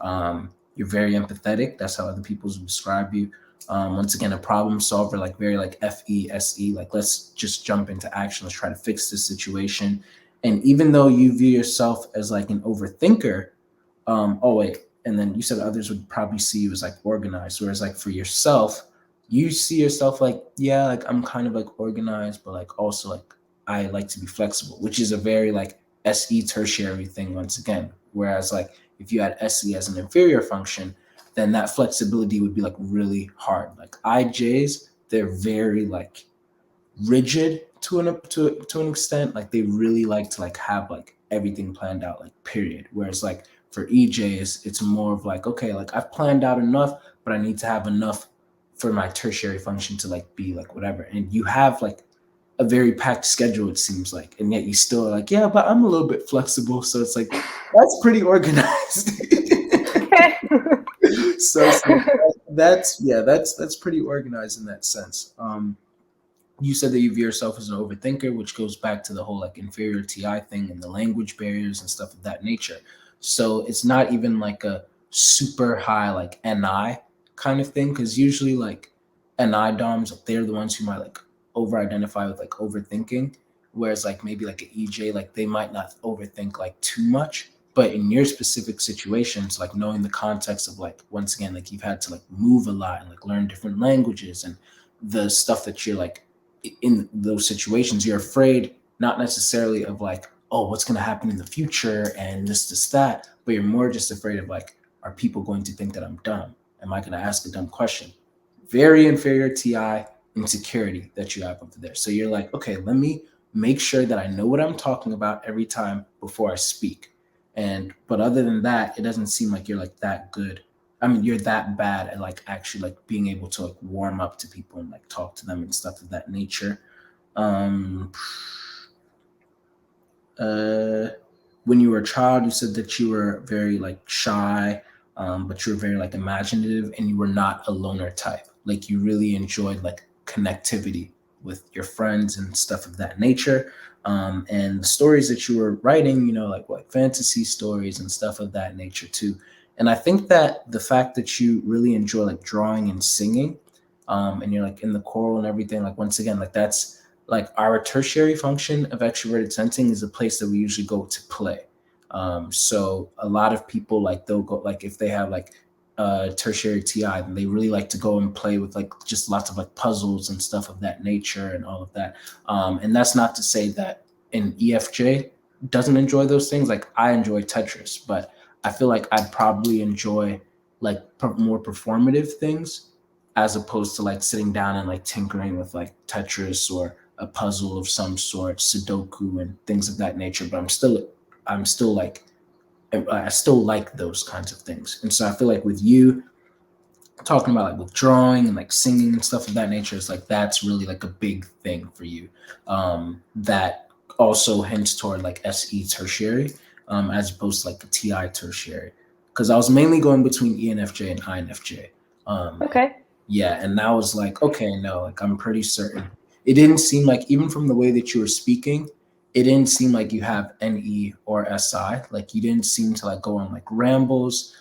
You're very empathetic. That's how other people describe you. Once again, a problem solver, like very like FESE, like let's just jump into action. Let's try to fix this situation. And even though you view yourself as like an overthinker, oh wait, and then you said others would probably see you as like organized, whereas like for yourself, you see yourself like, yeah, like I'm kind of like organized, but like also like I like to be flexible, which is a very like SE tertiary thing once again. Whereas like if you had SE as an inferior function, then that flexibility would be like really hard. Like IJs, they're very like rigid to an extent. Like they really like to like have like everything planned out, like period. Whereas like for EJs, it's more of like, okay, like I've planned out enough, but I need to have enough for my tertiary function to like be like whatever. And you have like a very packed schedule, it seems like, and yet you still are like, yeah, but I'm a little bit flexible. So it's like that's pretty organized. Okay. So that's yeah, that's pretty organized in that sense. You said that you view yourself as an overthinker, which goes back to the whole like inferior TI thing and the language barriers and stuff of that nature. So it's not even like a super high like NI kind of thing, because usually like NI DOMs, like, they're the ones who might like over identify with like overthinking, whereas like maybe like an EJ, like they might not overthink like too much. But in your specific situations, like knowing the context of like once again, like you've had to like move a lot and like learn different languages and the stuff that you're like in those situations, you're afraid not necessarily of like, oh, what's going to happen in the future and this, that, but you're more just afraid of like, are people going to think that I'm dumb? Am I going to ask a dumb question? Very inferior TI insecurity that you have over there. So you're like, okay, let me make sure that I know what I'm talking about every time before I speak. But other than that, it doesn't seem like you're like that good. I mean, you're that bad at like actually like being able to like warm up to people and like talk to them and stuff of that nature. Um, uh, when you were a child, you said that you were very like shy, but you were very like imaginative and you were not a loner type. Like you really enjoyed like connectivity with your friends and stuff of that nature. And the stories that you were writing, like fantasy stories and stuff of that nature too. And I think that the fact that you really enjoy like drawing and singing, and you're like in the choral and everything, like once again, like that's like our tertiary function of extroverted sensing is a place that we usually go to play. So a lot of people like they'll go like if they have like tertiary TI, then they really like to go and play with like just lots of like puzzles and stuff of that nature and all of that. And that's not to say that an EFJ doesn't enjoy those things. Like I enjoy Tetris, but I feel like I'd probably enjoy like more performative things as opposed to like sitting down and like tinkering with like Tetris or a puzzle of some sort, Sudoku and things of that nature. But I'm still like, I still like those kinds of things. And so I feel like with you talking about like with drawing and like singing and stuff of that nature, it's like that's really like a big thing for you. That also hints toward like SE tertiary, as opposed to like the TI tertiary. Because I was mainly going between ENFJ and INFJ. Okay. Yeah, and that was like, okay, no, like I'm pretty certain. It didn't seem like even from the way that you were speaking, it didn't seem like you have NE or SI. Like you didn't seem to like go on like rambles.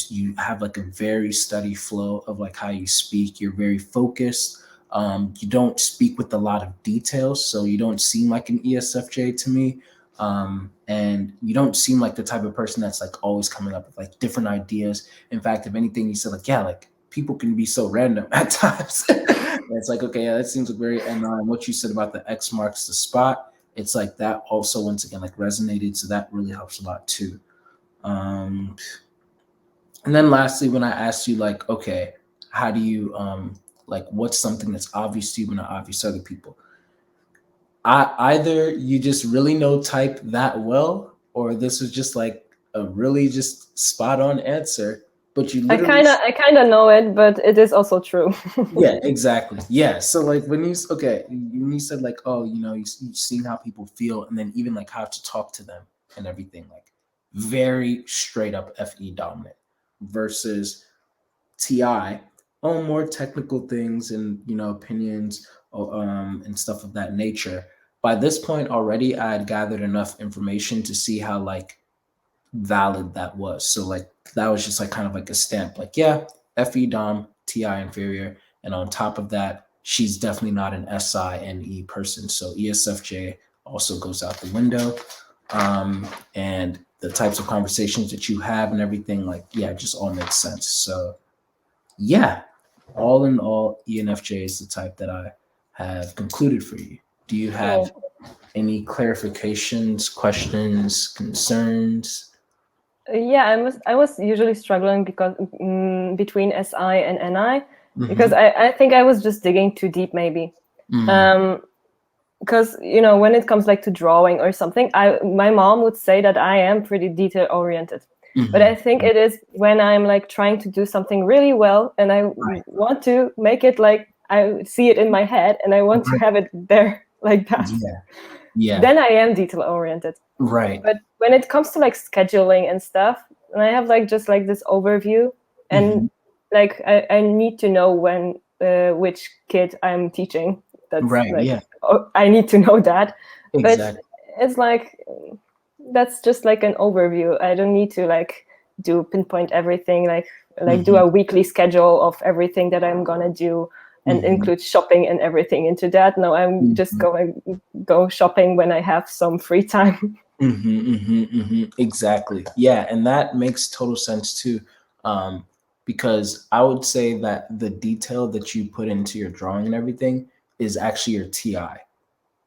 You have like a very steady flow of like how you speak. You're very focused. You don't speak with a lot of details, so you don't seem like an ESFJ to me. And you don't seem like the type of person that's like always coming up with like different ideas. In fact, if anything, you said like, yeah, like people can be so random at times. It's like, okay, yeah, that seems like very NR. And what you said about the X marks the spot, it's like that also once again like resonated. So that really helps a lot too. And then lastly, when I asked you like, okay, how do you like what's something that's obvious to you but not obvious to other people? Either you just really know type that well, or this was just like a really just spot on answer. But you literally I kind of know it, but it is also true. yeah, exactly. Yeah. So like when you said like, oh, you've seen how people feel and then even like how to talk to them and everything, like very straight up FE dominant versus TI on more technical things and opinions and stuff of that nature. by this point already, I had gathered enough information to see how like valid that was. So like that was just like kind of like a stamp, like yeah, FE Dom, TI inferior, and on top of that, she's definitely not an SINE person. So ESFJ also goes out the window. And the types of conversations that you have and everything, like yeah, it just all makes sense. So yeah, all in all, ENFJ is the type that I have concluded for you. Do you have Cool. any clarifications, questions, concerns? Yeah, I was usually struggling because between SI and NI, because Mm-hmm. I think I was just digging too deep maybe. Mm, Um, because when it comes like to drawing or something, my mom would say that I am pretty detail oriented, but I mm-hmm. think it is when I'm like trying to do something really well and I Right. want to make it like I see it in my head and I want to Right. have it there like that, Yeah. Yeah. then I am detail oriented. Right. But when it comes to like scheduling and stuff, and I have like just like this overview, and Mm-hmm. like I need to know when which kid I'm teaching. That's Right. like Yeah. I need to know that, but Exactly. it's like that's just like an overview. I don't need to like do pinpoint everything, like do Mm-hmm. a weekly schedule of everything that I'm gonna do and Mm-hmm. include shopping and everything into that. No, I'm just Mm-hmm. going go shopping when I have some free time. Mm-hmm. Mm-hmm. Mm-hmm. Exactly. Yeah, and that makes total sense too. Um, because I would say that the detail that you put into your drawing and everything is actually your TI.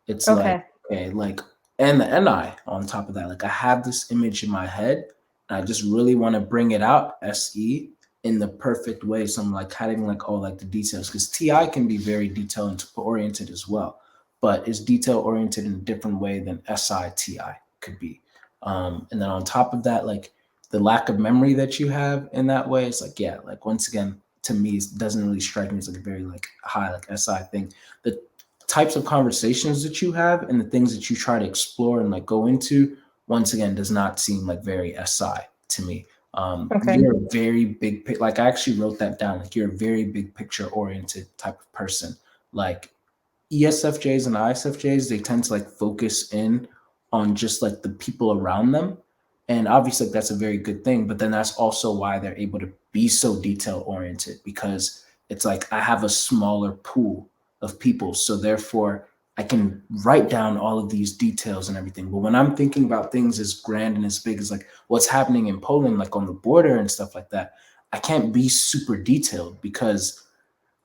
It's like, Okay. okay, like, and the NI on top of that. Like, I have this image in my head, and I just really want to bring it out, SE, in the perfect way. So I'm like having like all like the details because TI can be very detail oriented as well, but it's detail oriented in a different way than SITI could be. And then on top of that, like the lack of memory that you have in that way, it's like, yeah, like once again, to me, it doesn't really strike me as like a very like high like SI thing. The types of conversations that you have and the things that you try to explore and like go into, once again, does not seem like very SI to me. Okay. You're a very like I actually wrote that down. Like you're a very big picture oriented type of person. Like ESFJs and ISFJs, they tend to like focus in on just like the people around them. And obviously like, that's a very good thing, but then that's also why they're able to be so detail oriented because it's like I have a smaller pool of people. So therefore I can write down all of these details and everything. But when I'm thinking about things as grand and as big as like what's happening in Poland, like on the border and stuff like that, I can't be super detailed because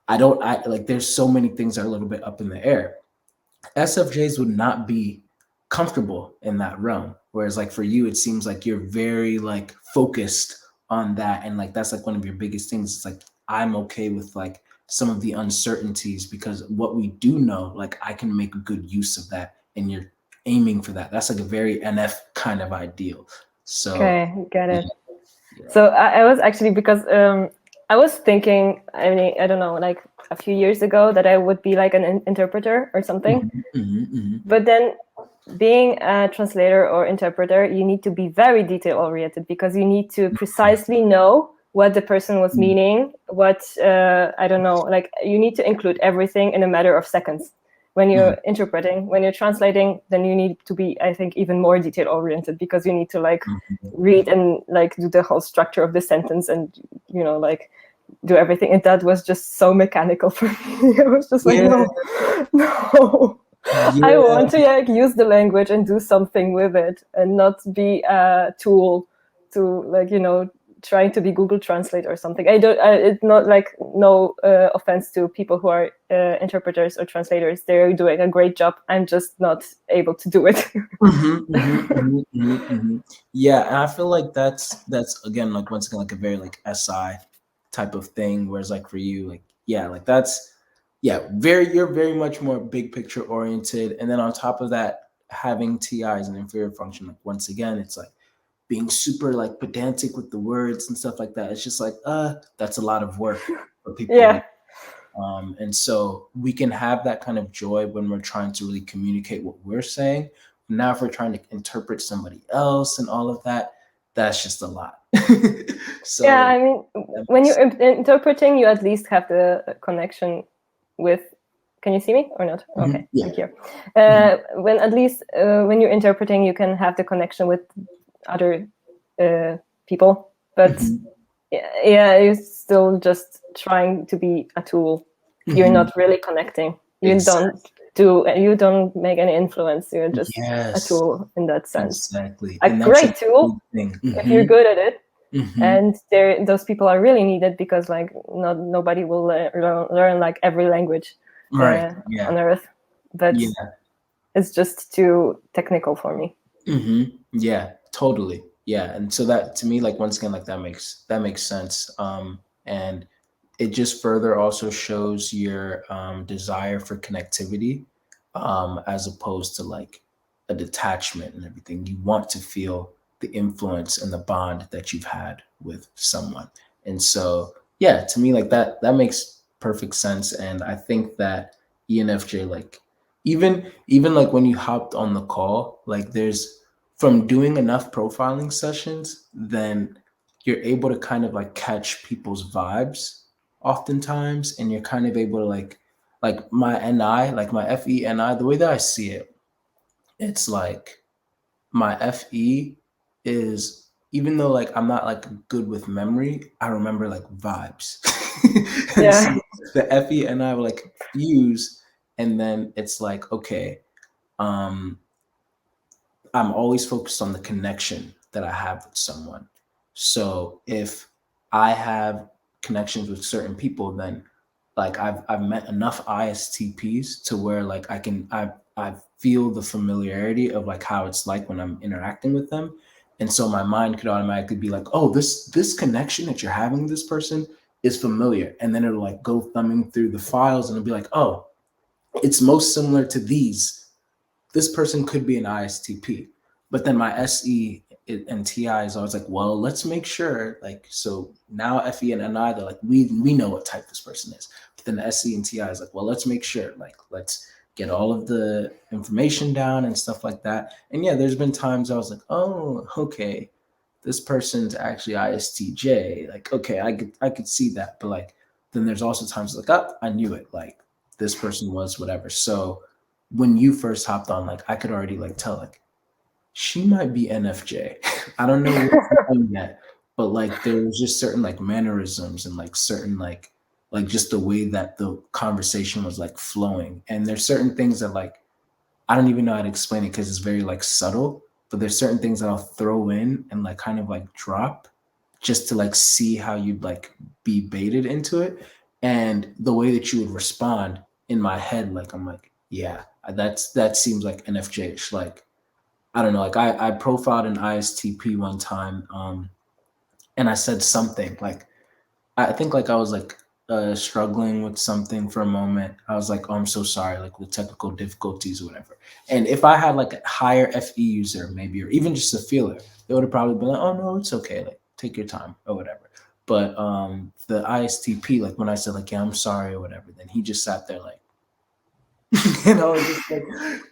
I like there's so many things that are a little bit up in the air. SFJs would not be comfortable in that realm. Whereas like for you, it seems like you're very like focused on that. And like that's like one of your biggest things. It's like I'm okay with like some of the uncertainties because what we do know, like I can make good use of that and you're aiming for that. That's like a very NF kind of ideal. So Okay, get yeah, it. yeah. So I was actually because I was thinking, I mean, I don't know, like a few years ago that I would be like an interpreter or something. Mhm, mhm, mhm. But then being a translator or interpreter, you need to be very detail oriented because you need to precisely know what the person was Mhm, meaning, what I don't know, like you need to include everything in a matter of seconds. When mhm, you're interpreting, when you're translating, then you need to be, I think, even more detail oriented because you need to like mhm. read and like do the whole structure of the sentence and like do everything. And that was just so mechanical for me. I was just like, Yeah, no, no. I yeah. want to like use the language and do something with it and not be a tool to like trying to be Google Translate or something. It's not like no offense to people who are interpreters or translators. They're doing a great job. I'm just not able to do it. Yeah, and I feel like that's again like once again like a very like SI type of thing. Whereas like for you, like yeah, like that's yeah, you're very much more big picture oriented. And then on top of that, having TI as an inferior function, like once again, it's like being super like pedantic with the words and stuff like that. It's just like that's a lot of work for people like Yeah. and so we can have that kind of joy when we're trying to really communicate what we're saying. Now, if we're trying to interpret somebody else and all of that, that's just a lot. Yeah, So I mean, that when makes you're interpreting, you at least have the connection with Can you see me or not? Okay, Yeah. thank you. When at least when you're interpreting, you can have the connection with other people, but yeah, you're still just trying to be a tool. You're not really connecting. You don't make any influence. You're just a tool in that sense. Exactly. A And that's great tool thing. if you're good at it. And those people are really needed because like nobody will learn like every language on earth, but it's just too technical for me. Yeah, totally. Yeah, and so that to me, like once again, like that makes sense. And it just further also shows your desire for connectivity, as opposed to like a detachment and everything. You want to feel the influence and the bond that you've had with someone. And so yeah, to me, like that makes perfect sense. And I think that ENFJ, like even like when you hopped on the call, like there's from doing enough profiling sessions, then you're able to kind of like catch people's vibes oftentimes, and you're kind of able to like my NI, like my FENI, the way that I see it, it's like my FE is, even though like I'm not like good with memory, I remember like vibes. And so the FE and I will like fuse, and then it's like, okay, I'm always focused on the connection that I have with someone. So if I have connections with certain people, then like I've met enough ISTPs to where like I feel the familiarity of like how it's like when I'm interacting with them. And so my mind could automatically be like, oh, this connection that you're having with this person is familiar. And then it'll like go thumbing through the files and it'll be like, oh, it's most similar to these. This person could be an ISTP. But then my SE and TI is always like, well, let's make sure, like, so now FE and NI, they're like, we know what type this person is. But then the SE and TI is like, well, let's make sure, like, let's get all of the information down and stuff like that. And yeah, there's been times I was like, oh, okay, this person's actually ISTJ. Like, okay, I could see that. But like, then there's also times like, oh, I knew it. Like, this person was whatever. So when you first hopped on, like, I could already like tell, like, she might be NFJ. I don't know what yet, but like there was just certain like mannerisms and like certain like just the way that the conversation was like flowing. And there's certain things that like I don't even know how to explain it because it's very like subtle, but there's certain things that I'll throw in and like kind of like drop just to like see how you'd like be baited into it. And the way that you would respond in my head, like I'm like, yeah, that seems like NFJ-ish. Like I don't know, like I profiled an ISTP one time, and I said something like, I think like I was like struggling with something for a moment. I was like, oh, I'm so sorry, like with technical difficulties or whatever. And if I had like a higher FE user maybe, or even just a feeler, they would have probably been like, oh no, it's okay, like take your time or whatever. But the ISTP, like when I said like, yeah, I'm sorry or whatever, then he just sat there like, and I was just like,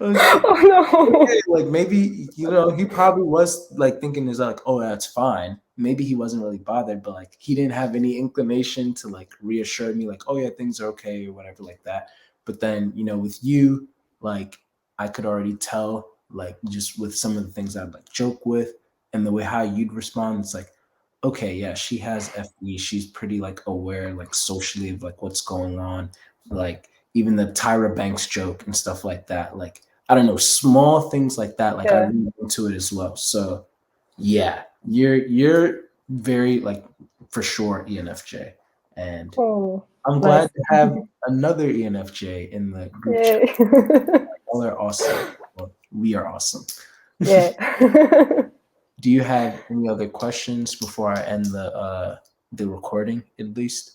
oh no. okay, like maybe, you know, he probably was like thinking is like, oh, that's fine. Maybe he wasn't really bothered, but like he didn't have any inclination to like reassure me like, oh yeah, things are okay or whatever like that. But then, you know, with you, like I could already tell, like just with some of the things I'd like joke with and the way how you'd respond, it's like, okay, yeah, she has FE. She's pretty like aware, like socially of like what's going on. Like even the Tyra Banks joke and stuff like that. Like, I don't know, small things like that. Like I read into it as well. So yeah, you're very like for sure ENFJ. And I'm glad to have another ENFJ in the group chat. Y'all are awesome. Well, we are awesome. Yeah. Do you have any other questions before I end the recording at least?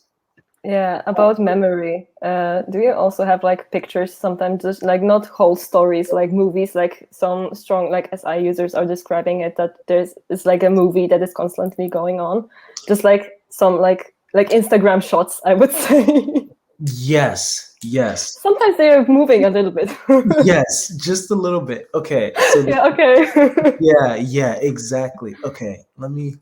Yeah, about memory. Do you also have like pictures sometimes, just like not whole stories, like movies, like some strong like SI users are describing it that it's like a movie that is constantly going on, just like some like Instagram shots, I would say. Yes. Sometimes they are moving a little bit. Yes, just a little bit. Okay. So yeah. Okay. yeah, exactly. Okay, let me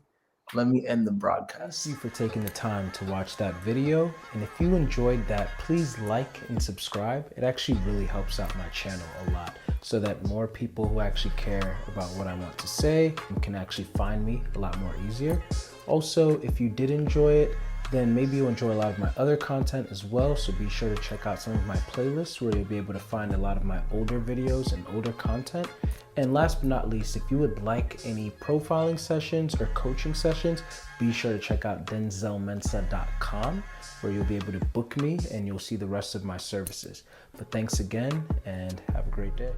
let me end the broadcast. Thank you for taking the time to watch that video. And if you enjoyed that, please like and subscribe. It actually really helps out my channel a lot so that more people who actually care about what I want to say can actually find me a lot more easier. Also, if you did enjoy it, then maybe you'll enjoy a lot of my other content as well. So be sure to check out some of my playlists where you'll be able to find a lot of my older videos and older content. And last but not least, if you would like any profiling sessions or coaching sessions, be sure to check out denzelmensah.com where you'll be able to book me and you'll see the rest of my services. But thanks again and have a great day.